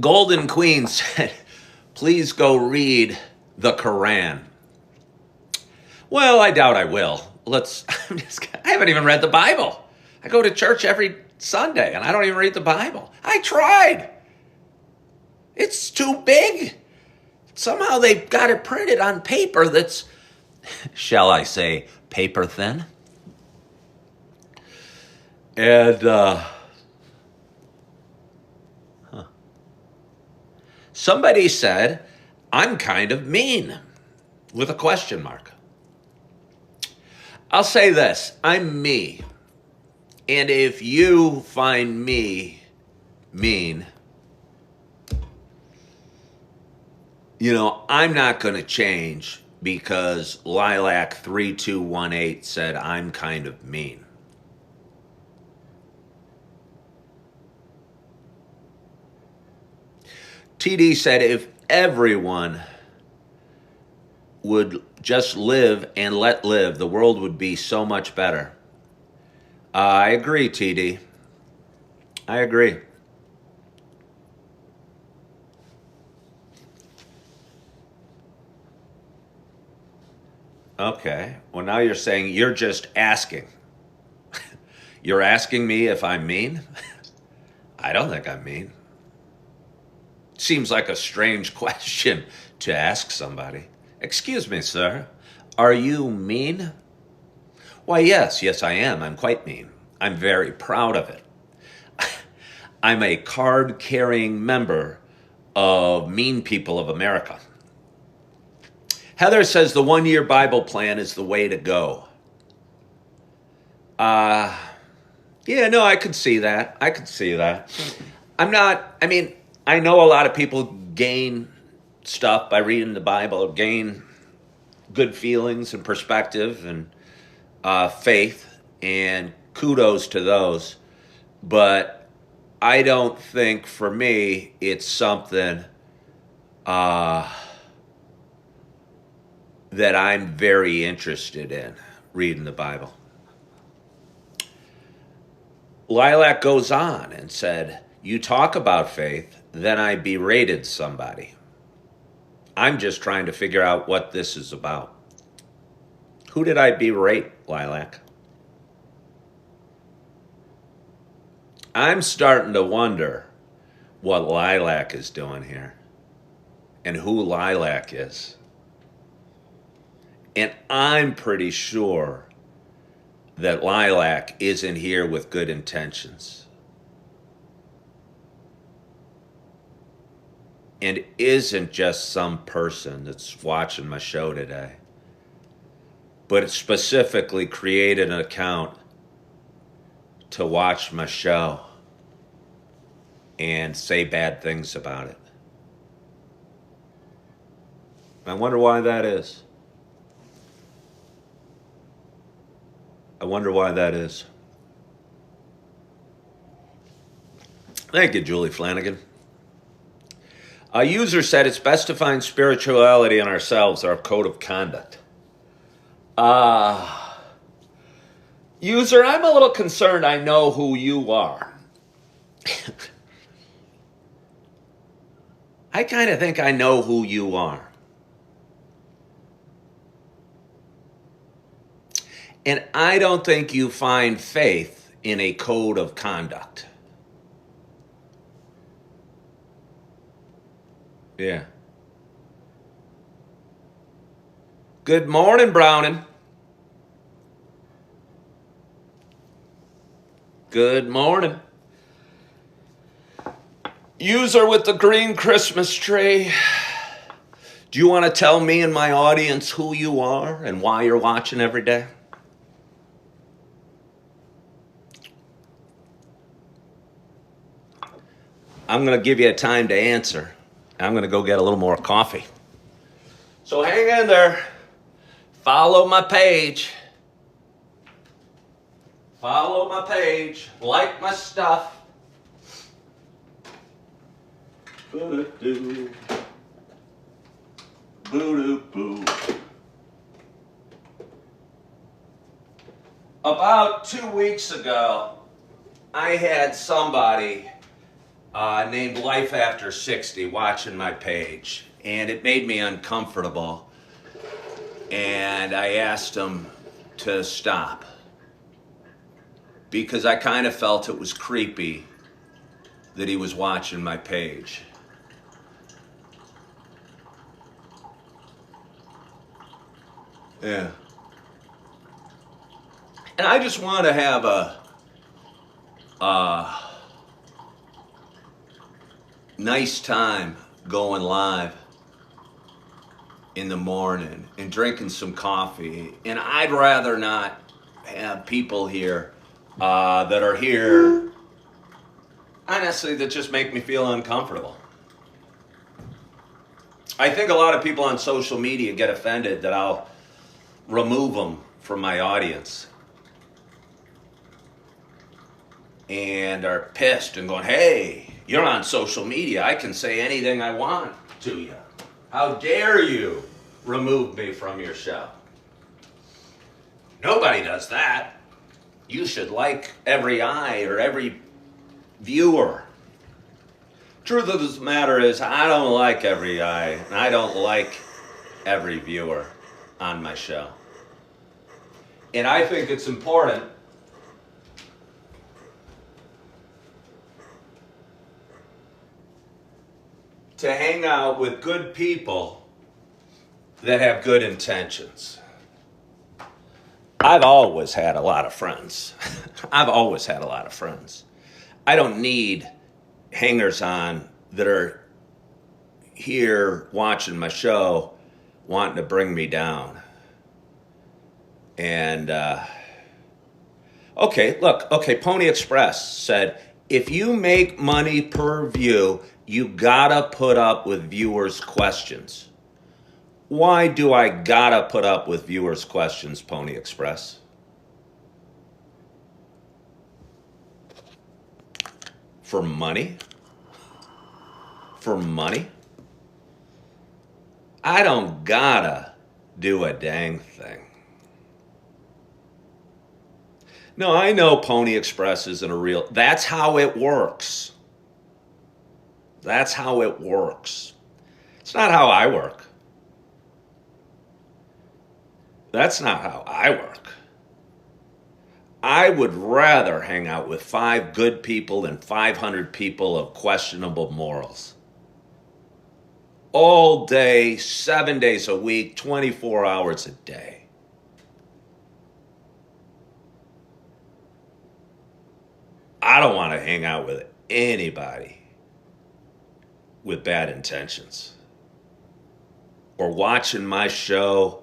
Golden Queen said, please go read the Quran. Well, I doubt I will. I haven't even read the Bible. I go to church every Sunday, and I don't even read the Bible. I tried. It's too big. Somehow they've got it printed on paper that's, shall I say, paper thin. And somebody said, I'm kind of mean, with a question mark. I'll say this, I'm me. And if you find me mean, I'm not going to change because Lilac3218 said I'm kind of mean. TD said if everyone would just live and let live, the world would be so much better. I agree, TD. I agree. Okay. Well, now you're saying you're just asking. You're asking me if I'm mean? I don't think I'm mean. Seems like a strange question to ask somebody. Excuse me, sir. Are you mean? Why, yes, I am. I'm quite mean. I'm very proud of it. I'm a card-carrying member of Mean People of America. Heather says the one-year Bible plan is the way to go. I could see that. I know a lot of people gain stuff by reading the Bible, gain good feelings and perspective and faith, and kudos to those. But I don't think, for me, it's something that I'm very interested in, reading the Bible. Lilac goes on and said, you talk about faith, then I berated somebody. I'm just trying to figure out what this is about. Who did I berate, Lilac? I'm starting to wonder what Lilac is doing here and who Lilac is. And I'm pretty sure that Lilac isn't here with good intentions and isn't just some person that's watching my show today, but specifically created an account to watch my show and say bad things about it. I wonder why that is. Thank you, Julie Flanagan. A user said it's best to find spirituality in ourselves, our code of conduct. User, I'm a little concerned I know who you are. I kind of think I know who you are. And I don't think you find faith in a code of conduct. Yeah. Good morning, Browning. Good morning. User with the green Christmas tree. Do you want to tell me and my audience who you are and why you're watching every day? I'm going to give you a time to answer. I'm going to go get a little more coffee. So hang in there. Follow my page. Like my stuff. Boo-doo-doo. Boo-doo-boo. About 2 weeks ago, I had somebody named Life After 60 watching my page, and it made me uncomfortable, and I asked him to stop because I kind of felt it was creepy that he was watching my page. Yeah. And I just want to have a nice time going live in the morning and drinking some coffee. And I'd rather not have people here that are here, honestly, that just make me feel uncomfortable. I think a lot of people on social media get offended that I'll remove them from my audience and are pissed and going, hey, you're on social media. I can say anything I want to you. How dare you remove me from your show? Nobody does that. You should like every eye or every viewer. Truth of the matter is, I don't like every eye, and I don't like every viewer on my show. And I think it's important to hang out with good people that have good intentions. I've always had a lot of friends. I've always had a lot of friends. I don't need hangers-on that are here watching my show wanting to bring me down. And, Pony Express said, if you make money per view, you gotta put up with viewers' questions. Why do I gotta put up with viewers' questions, Pony Express? For money? For money? I don't gotta do a dang thing. No, I know Pony Express isn't a real... That's how it works. That's how it works. It's not how I work. That's not how I work. I would rather hang out with 5 good people than 500 people of questionable morals. All day, 7 days a week, 24 hours a day. I don't want to hang out with anybody with bad intentions or watching my show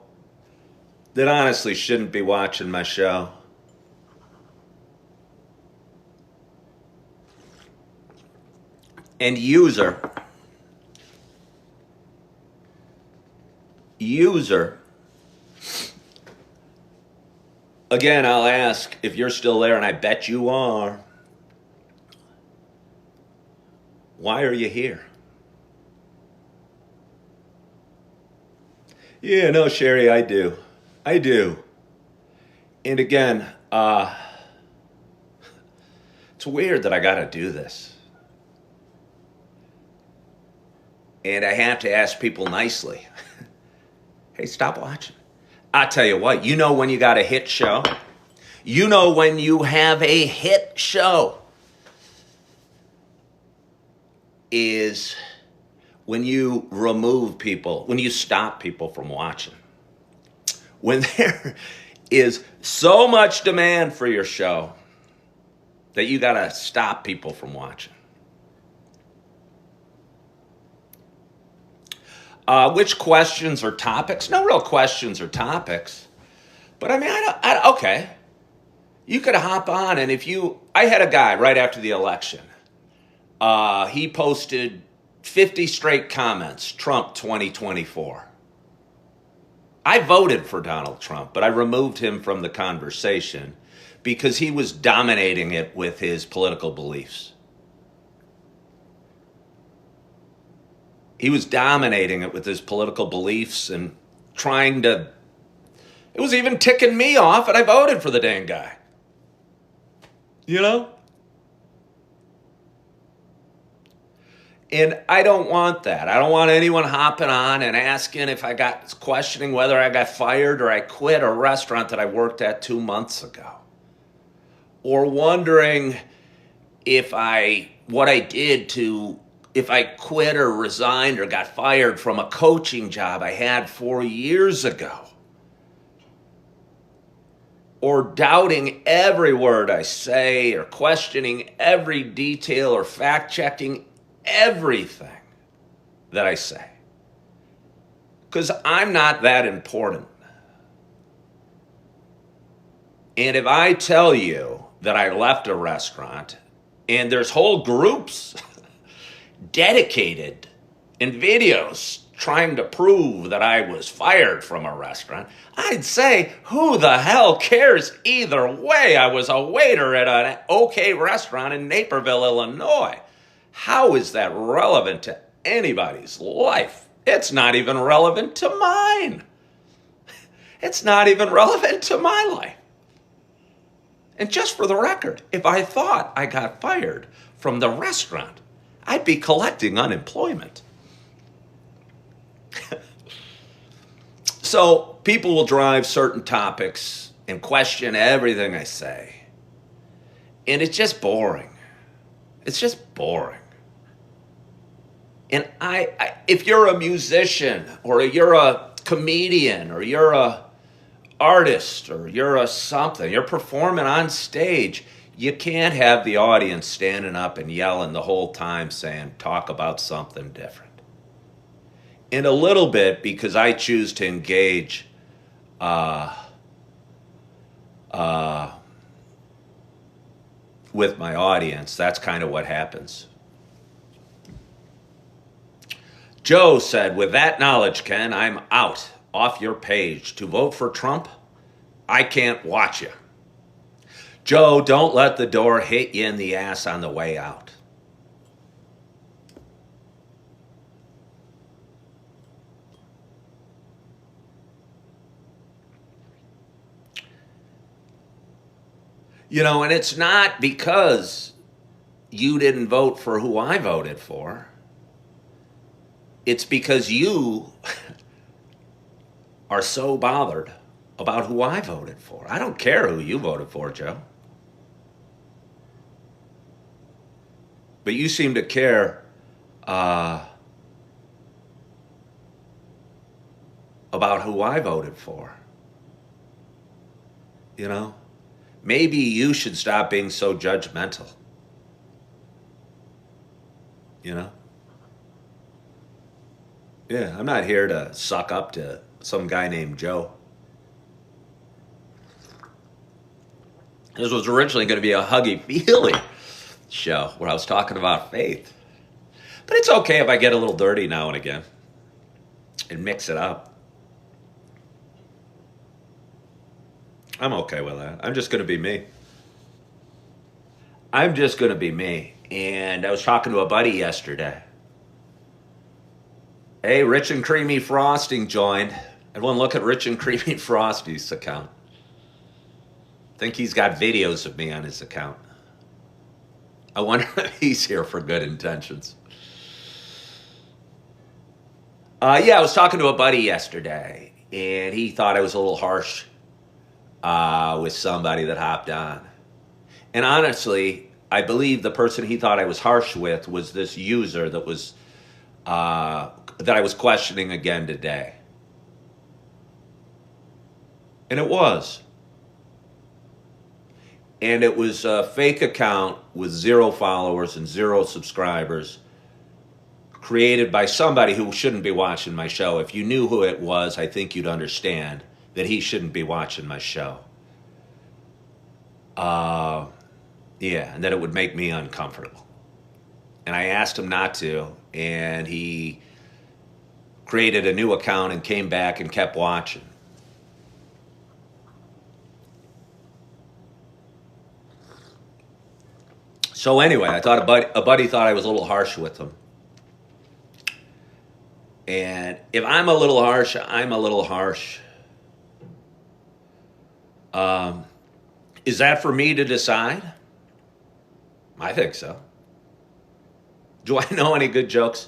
that honestly shouldn't be watching my show. And user, again, I'll ask if you're still there, and I bet you are. Why are you here? Yeah, no, Sherry, I do. I do. And again, it's weird that I got to do this. And I have to ask people nicely. Hey, stop watching. I tell you what, you know when you got a hit show? You know when you have a hit show is when you remove people, when you stop people from watching. When there is so much demand for your show that you got to stop people from watching. Which questions or topics? No real questions or topics. But I mean, okay. You could hop on, and I had a guy right after the election. He posted 50 straight comments, Trump 2024. I voted for Donald Trump, but I removed him from the conversation because he was dominating it with his political beliefs. He was dominating it with his political beliefs and it was even ticking me off, and I voted for the dang guy. You know? And I don't want that. I don't want anyone hopping on and questioning whether I got fired or I quit a restaurant that I worked at 2 months ago. or wondering if what I did if I quit or resigned or got fired from a coaching job I had 4 years ago, or doubting every word I say, or questioning every detail, or fact-checking everything that I say. Because I'm not that important. And if I tell you that I left a restaurant, and there's whole groups dedicated in videos trying to prove that I was fired from a restaurant, I'd say, who the hell cares either way? I was a waiter at an okay restaurant in Naperville, Illinois. How is that relevant to anybody's life? It's not even relevant to mine. It's not even relevant to my life. And just for the record, if I thought I got fired from the restaurant, I'd be collecting unemployment. So people will drive certain topics and question everything I say. And it's just boring. It's just boring. And if you're a musician, or you're a comedian, or you're a artist, or you're a something, you're performing on stage, you can't have the audience standing up and yelling the whole time saying, talk about something different. And a little bit, because I choose to engage with my audience, that's kind of what happens. Joe said, with that knowledge, Ken, I'm out off your page. To vote for Trump, I can't watch you. Joe, don't let the door hit you in the ass on the way out. You know, and it's not because you didn't vote for who I voted for. It's because you are so bothered about who I voted for. I don't care who you voted for, Joe. But you seem to care about who I voted for. You know? Maybe you should stop being so judgmental. You know? Yeah, I'm not here to suck up to some guy named Joe. This was originally going to be a huggy-feely show where I was talking about faith. But it's okay if I get a little dirty now and again and mix it up. I'm okay with that. I'm just going to be me. I'm just going to be me. And I was talking to a buddy yesterday. Hey, Rich and Creamy Frosting joined. Everyone look at Rich and Creamy Frosty's account. I think he's got videos of me on his account. I wonder if he's here for good intentions. Yeah, I was talking to a buddy yesterday, and he thought I was a little harsh with somebody that hopped on. And honestly, I believe the person he thought I was harsh with was this user that was that I was questioning again today. And it was. And it was a fake account with 0 followers and 0 subscribers, created by somebody who shouldn't be watching my show. If you knew who it was, I think you'd understand that he shouldn't be watching my show. Yeah, and that it would make me uncomfortable. And I asked him not to, and he created a new account and came back and kept watching. So anyway, I thought a buddy thought I was a little harsh with him. And if I'm a little harsh, I'm a little harsh. Is that for me to decide? I think so. Do I know any good jokes?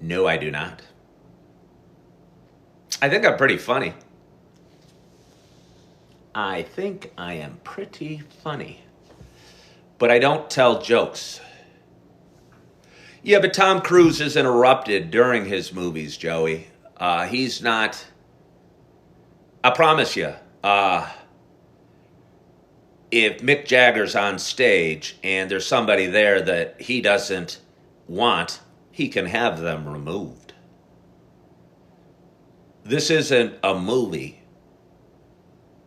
No, I do not. I think I'm pretty funny. I think I am pretty funny. but I don't tell jokes. Yeah, but Tom Cruise is interrupted during his movies, Joey. He's not, I promise you, if Mick Jagger's on stage and there's somebody there that he doesn't want, he can have them removed. This isn't a movie.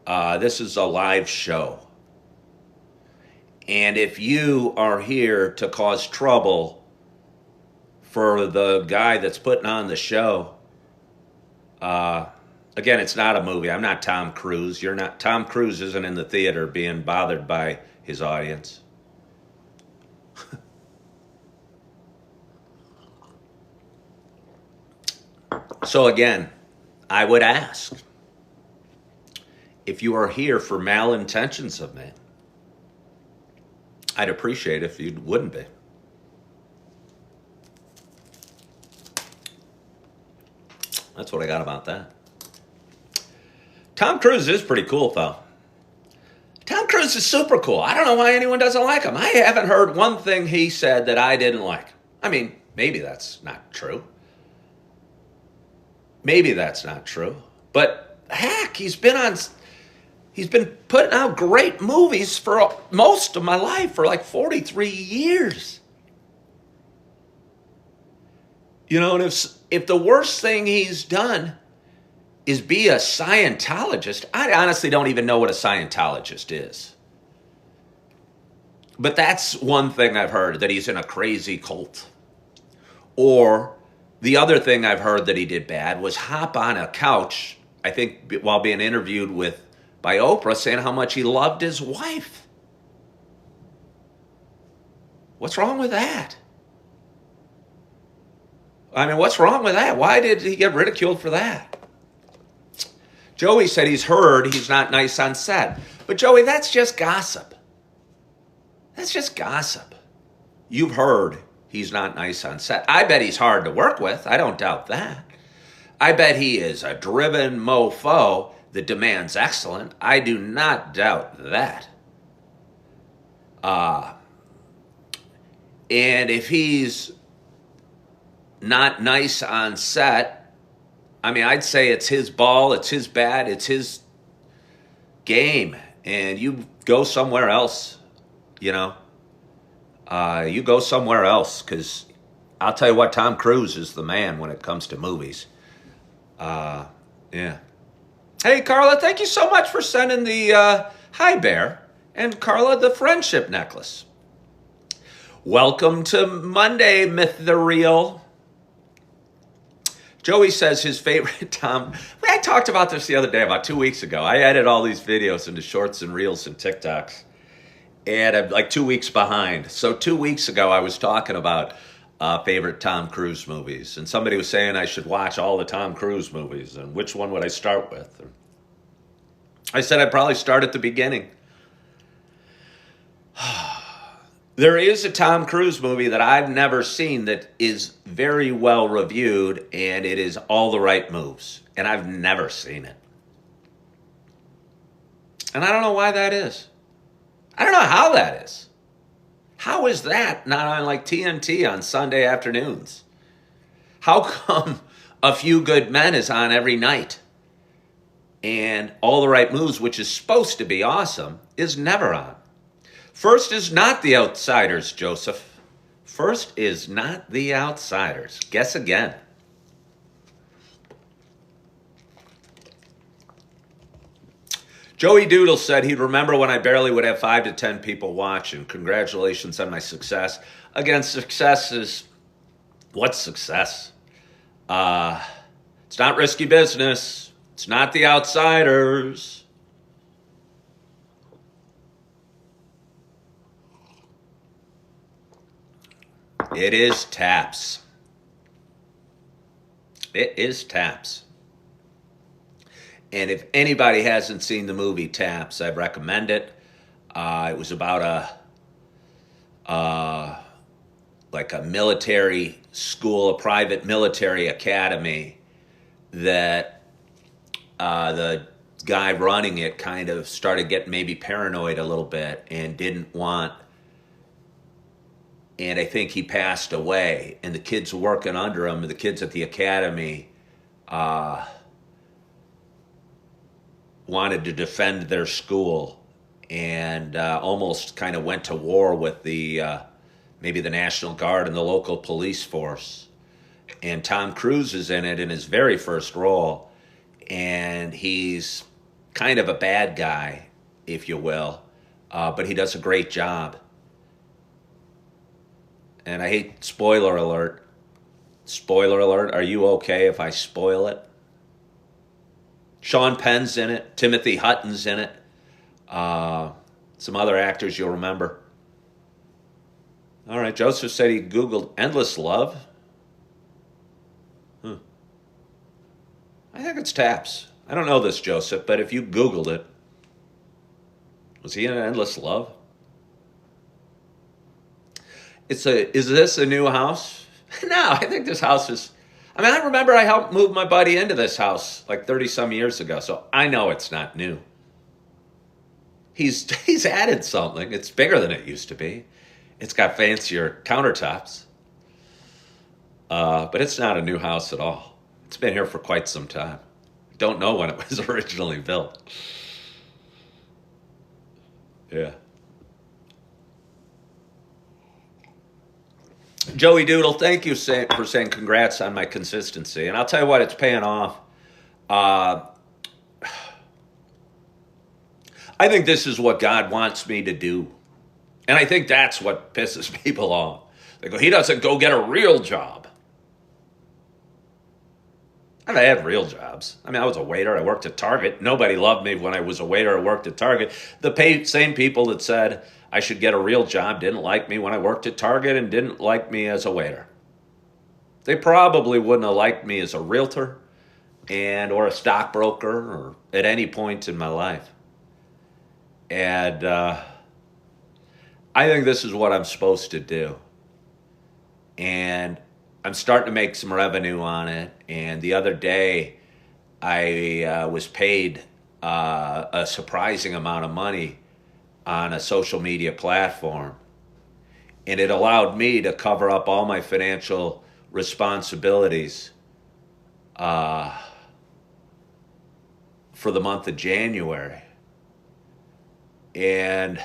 This is a live show. And if you are here to cause trouble for the guy that's putting on the show, again, it's not a movie. I'm not Tom Cruise. You're not. Tom Cruise isn't in the theater being bothered by his audience. So again, I would ask, if you are here for malintentions of me, I'd appreciate if you wouldn't be. That's what I got about that. Tom Cruise is pretty cool, though. Tom Cruise is super cool. I don't know why anyone doesn't like him. I haven't heard one thing he said that I didn't like. I mean, maybe that's not true. Maybe that's not true. But heck, he's been putting out great movies for most of my life, for like 43 years. You know, and if the worst thing he's done is be a Scientologist, I honestly don't even know what a Scientologist is. But that's one thing I've heard, that he's in a crazy cult. Or the other thing I've heard that he did bad was hop on a couch, I think while being interviewed by Oprah, saying how much he loved his wife. What's wrong with that? I mean, what's wrong with that? Why did he get ridiculed for that? Joey said he's heard he's not nice on set. But Joey, that's just gossip. That's just gossip. You've heard he's not nice on set. I bet he's hard to work with. I don't doubt that. I bet he is a driven mofo that demands excellence. I do not doubt that. And if he's not nice on set, I mean, I'd say it's his ball, it's his bat, it's his game. And you go somewhere else, you know. You go somewhere else, because I'll tell you what, Tom Cruise is the man when it comes to movies. Yeah. Hey, Carla, thank you so much for sending the hi, Bear, and Carla, the friendship necklace. Welcome to Monday, Mythereal. Joey says his favorite Tom. I talked about this the other day, about 2 weeks ago. I edit all these videos into shorts and reels and TikToks. And I'm like 2 weeks behind. So 2 weeks ago, I was talking about favorite Tom Cruise movies. And somebody was saying I should watch all the Tom Cruise movies. And which one would I start with? And I said I'd probably start at the beginning. There is a Tom Cruise movie that I've never seen that is very well reviewed, and it is All the Right Moves. And I've never seen it. And I don't know why that is. I don't know how that is. How is that not on like TNT on Sunday afternoons? How come A Few Good Men is on every night? And All the Right Moves, which is supposed to be awesome, is never on. First is not The Outsiders, Joseph. First is not The Outsiders. Guess again. Joey Doodle said he'd remember when I barely would have 5 to 10 people watching. Congratulations on my success. Again, success is... What's success? It's not risky business. It's not The Outsiders. It is Taps. It is Taps. And if anybody hasn't seen the movie Taps, I'd recommend it. It was about like a military school, a private military academy that the guy running it kind of started getting maybe paranoid a little bit and didn't want and I think he passed away. And the kids working under him, the kids at the academy, wanted to defend their school, and almost kind of went to war with the maybe the National Guard and the local police force. And Tom Cruise is in it in his very first role, and he's kind of a bad guy, if you will, but he does a great job. And I hate spoiler alert. Spoiler alert, are you okay if I spoil it? Sean Penn's in it. Timothy Hutton's in it. Some other actors you'll remember. All right, Joseph said he Googled Endless Love. I think it's Taps. I don't know this, Joseph, but if you Googled it, was he in Endless Love? Is this a new house? No, I think this house is... I mean, I remember I helped move my buddy into this house like 30-some years ago, so I know it's not new. He's added something. It's bigger than it used to be. It's got fancier countertops. But it's not a new house at all. It's been here for quite some time. Don't know when it was originally built. Yeah. Joey Doodle, thank you for saying congrats on my consistency. And I'll tell you what, it's paying off. I think this is what God wants me to do. And I think that's what pisses people off. They go, he doesn't go get a real job. I've had real jobs. I mean, I was a waiter. I worked at Target. Nobody loved me when I was a waiter. I worked at Target. The same people that said I should get a real job didn't like me when I worked at Target and didn't like me as a waiter. They probably wouldn't have liked me as a realtor or a stockbroker or at any point in my life. And I think this is what I'm supposed to do. And I'm starting to make some revenue on it. And the other day, I was paid a surprising amount of money on a social media platform. And it allowed me to cover up all my financial responsibilities for the month of January. And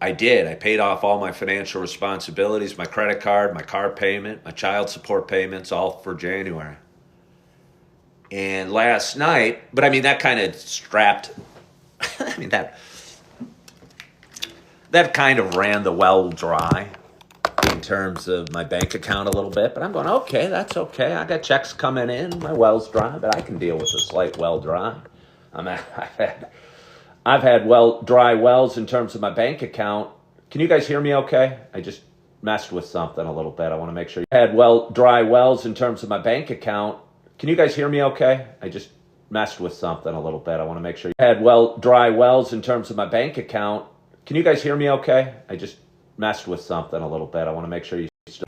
I did. I paid off all my financial responsibilities, my credit card, my car payment, my child support payments, all for January. And last night, but I mean, that kind of strapped, I mean, that kind of ran the well dry in terms of my bank account a little bit. But I'm going, okay, that's okay. I got checks coming in. My well's dry, but I can deal with a slight well dry. I've had dry wells in terms of my bank account. Can you guys hear me okay? I just messed with something a little bit. I want to make sure. I had dry wells in terms of my bank account. Can you guys hear me okay? I just messed with something a little bit. I want to make sure. I had dry wells in terms of my bank account. Can you guys hear me okay? I just messed with something a little bit. I want to make sure you still.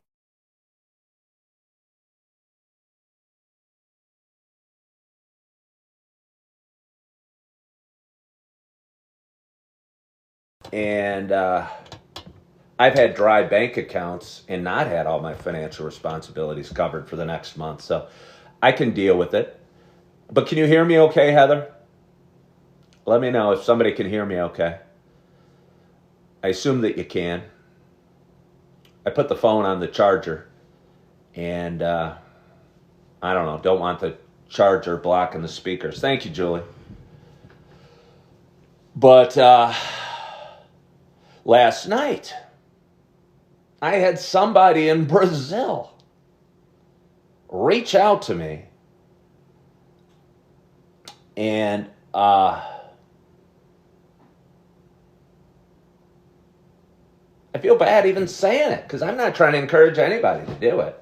And I've had dry bank accounts and not had all my financial responsibilities covered for the next month. So I can deal with it. But can you hear me okay, Heather? Let me know if somebody can hear me okay. I assume that you can. I put the phone on the charger. And I don't know, don't want the charger blocking the speakers. Thank you, Julie. But last night, I had somebody in Brazil reach out to me. And I feel bad even saying it because I'm not trying to encourage anybody to do it.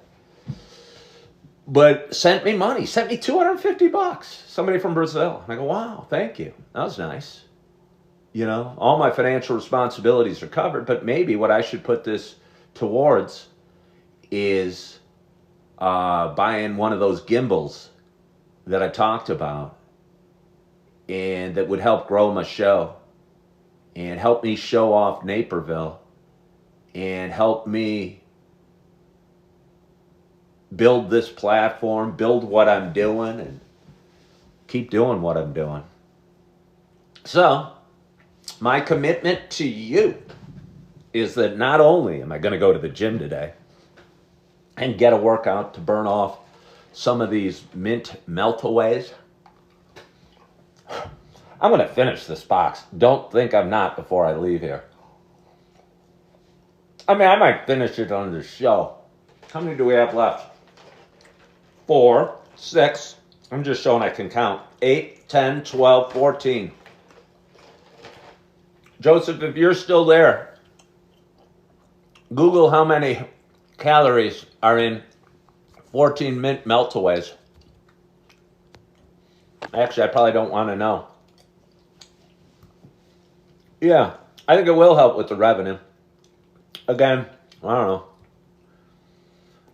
But sent me money, sent me $250. Somebody from Brazil. And I go, wow, thank you. That was nice. You know, all my financial responsibilities are covered, but maybe what I should put this towards is buying one of those gimbals that I talked about and that would help grow my show and help me show off Naperville and help me build this platform, build what I'm doing, and keep doing what I'm doing. So, my commitment to you is that not only am I going to go to the gym today and get a workout to burn off some of these mint meltaways, I'm going to finish this box. Don't think I'm not before I leave here. I mean, I might finish it on the show. How many do we have left? 4, 6. I'm just showing I can count. 8, 10, 12, 14. Joseph, if you're still there, Google how many calories are in 14 mint meltaways. Actually, I probably don't want to know. Yeah, I think it will help with the revenue. Again, I don't know.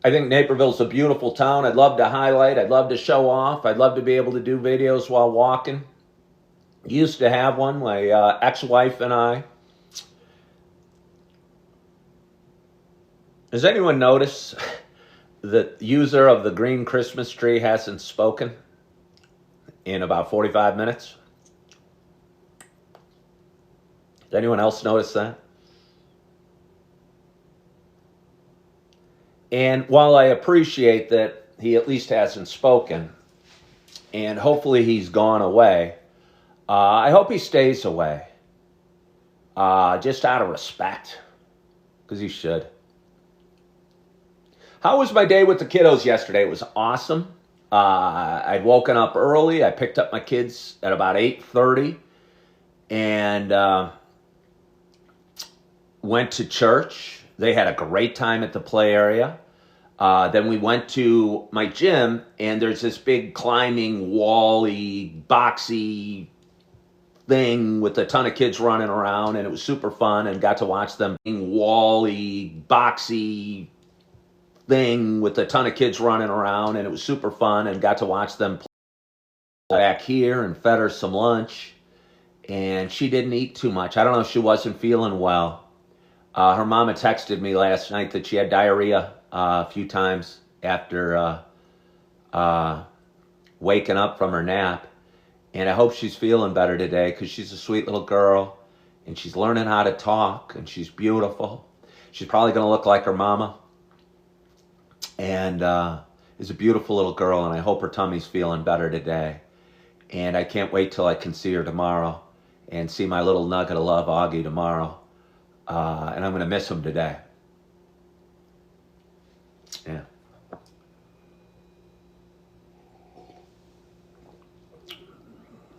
I think Naperville's a beautiful town. I'd love to highlight. I'd love to show off. I'd love to be able to do videos while walking. Used to have one, my ex-wife and I. Does anyone notice the user of the green Christmas tree hasn't spoken in about 45 minutes? Does anyone else notice that? And while I appreciate that he at least hasn't spoken, and hopefully he's gone away, I hope he stays away, just out of respect, because he should. How was my day with the kiddos yesterday? It was awesome. I'd woken up early. I picked up my kids at about 8:30 and went to church. They had a great time at the play area. Then we went to my gym, and there's this big climbing, wall-y, boxy thing with a ton of kids running around, and it was super fun, and got to watch them. Wall-y, boxy thing with a ton of kids running around, and it was super fun, and got to watch them play back here and fed her some lunch, and she didn't eat too much. I don't know if she wasn't feeling well. Her mama texted me last night that she had diarrhea a few times after waking up from her nap. And I hope she's feeling better today, because she's a sweet little girl, and she's learning how to talk, and she's beautiful. She's probably going to look like her mama, and is a beautiful little girl, and I hope her tummy's feeling better today. And I can't wait till I can see her tomorrow and see my little nugget of love, Augie, tomorrow. And I'm going to miss him today. Yeah.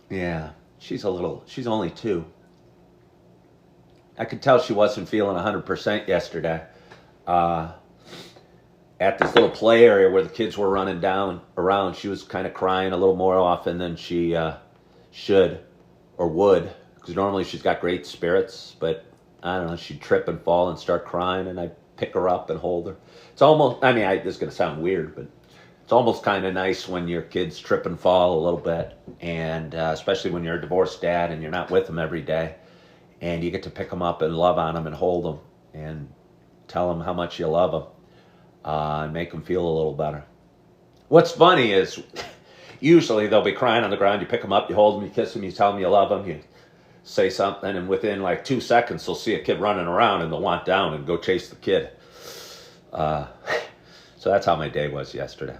Yeah. She's only 2. I could tell she wasn't feeling 100% yesterday. At this little play area where the kids were running down around, she was kind of crying a little more often than she should or would, because normally she's got great spirits, but I don't know, she'd trip and fall and start crying, and I'd pick her up and hold her. It's almost, I mean, this is going to sound weird, but it's almost kind of nice when your kids trip and fall a little bit, and especially when you're a divorced dad and you're not with them every day, and you get to pick them up and love on them and hold them and tell them how much you love them, and make them feel a little better. What's funny is usually they'll be crying on the ground, you pick them up, you hold them, you kiss them, you tell them you love them, you say something, and within like 2 seconds they'll see a kid running around and they'll want down and go chase the kid. So that's how my day was yesterday.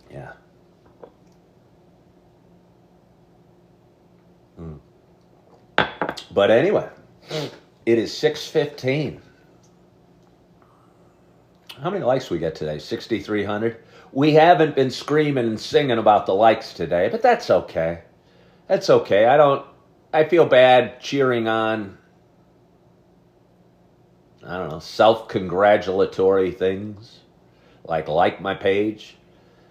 Yeah. But anyway, it is 6:15. How many likes we get today? 6,300. We haven't been screaming and singing about the likes today, but that's okay. That's okay. I feel bad cheering on, I don't know, self-congratulatory things, like my page,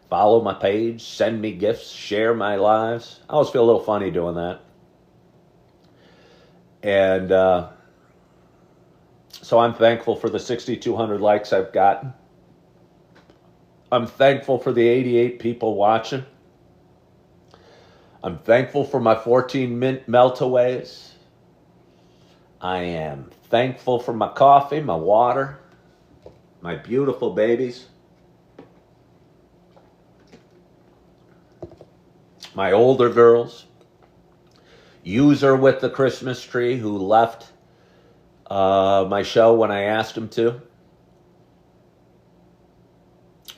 follow my page, send me gifts, share my lives. I always feel a little funny doing that. And so I'm thankful for the 6,200 likes I've gotten. I'm thankful for the 88 people watching. I'm thankful for my 14 mint meltaways. I am thankful for my coffee, my water, my beautiful babies, my older girls, user with the Christmas tree who left my show when I asked him to.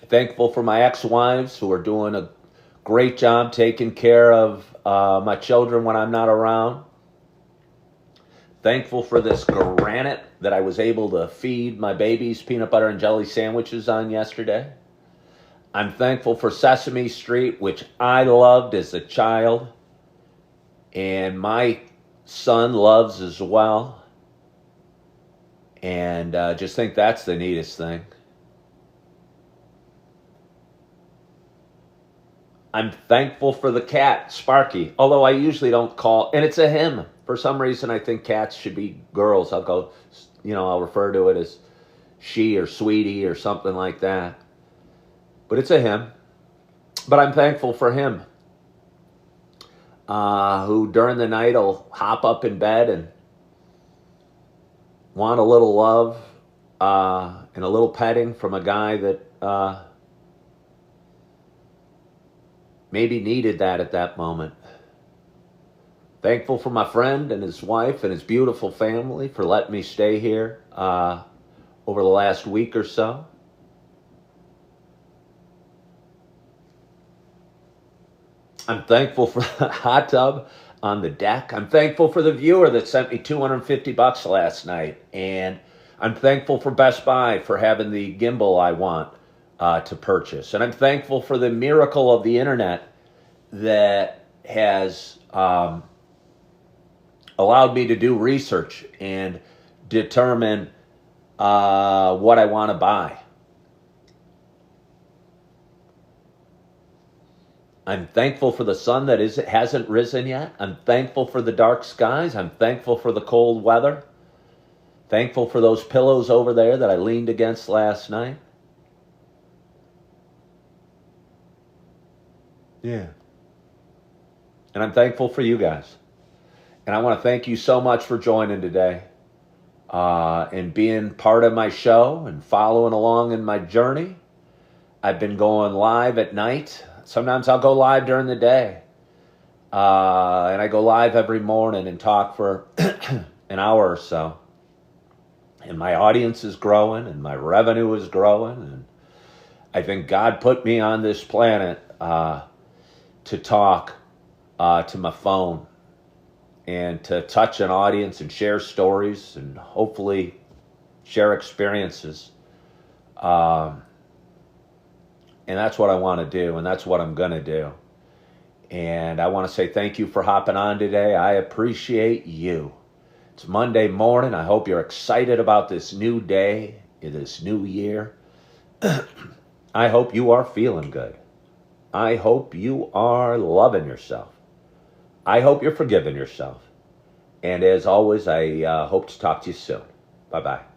Thankful for my ex-wives who are doing a great job taking care of my children when I'm not around. Thankful for this granite that I was able to feed my babies peanut butter and jelly sandwiches on yesterday. I'm thankful for Sesame Street, which I loved as a child, and my son loves as well. And just think that's the neatest thing. I'm thankful for the cat, Sparky, although I usually don't call, and it's a him. For some reason, I think cats should be girls. I'll go, I'll refer to it as she or sweetie or something like that. But it's a him. But I'm thankful for him, who during the night will hop up in bed and want a little love and a little petting from a guy that maybe needed that at that moment. Thankful for my friend and his wife and his beautiful family for letting me stay here over the last week or so. I'm thankful for the hot tub on the deck. I'm thankful for the viewer that sent me $250 last night. And I'm thankful for Best Buy for having the gimbal I want to purchase. And I'm thankful for the miracle of the internet that has allowed me to do research and determine what I want to buy. I'm thankful for the sun that hasn't risen yet. I'm thankful for the dark skies. I'm thankful for the cold weather. Thankful for those pillows over there that I leaned against last night. Yeah. And I'm thankful for you guys. And I want to thank you so much for joining today and being part of my show and following along in my journey. I've been going live at night. Sometimes I'll go live during the day. And I go live every morning and talk for an hour or so. And my audience is growing and my revenue is growing. And I think God put me on this planet to talk to my phone and to touch an audience and share stories and hopefully share experiences. And that's what I want to do, and that's what I'm going to do. And I want to say thank you for hopping on today. I appreciate you. It's Monday morning. I hope you're excited about this new day, this new year. I hope you are feeling good. I hope you are loving yourself. I hope you're forgiving yourself. And as always, I hope to talk to you soon. Bye-bye.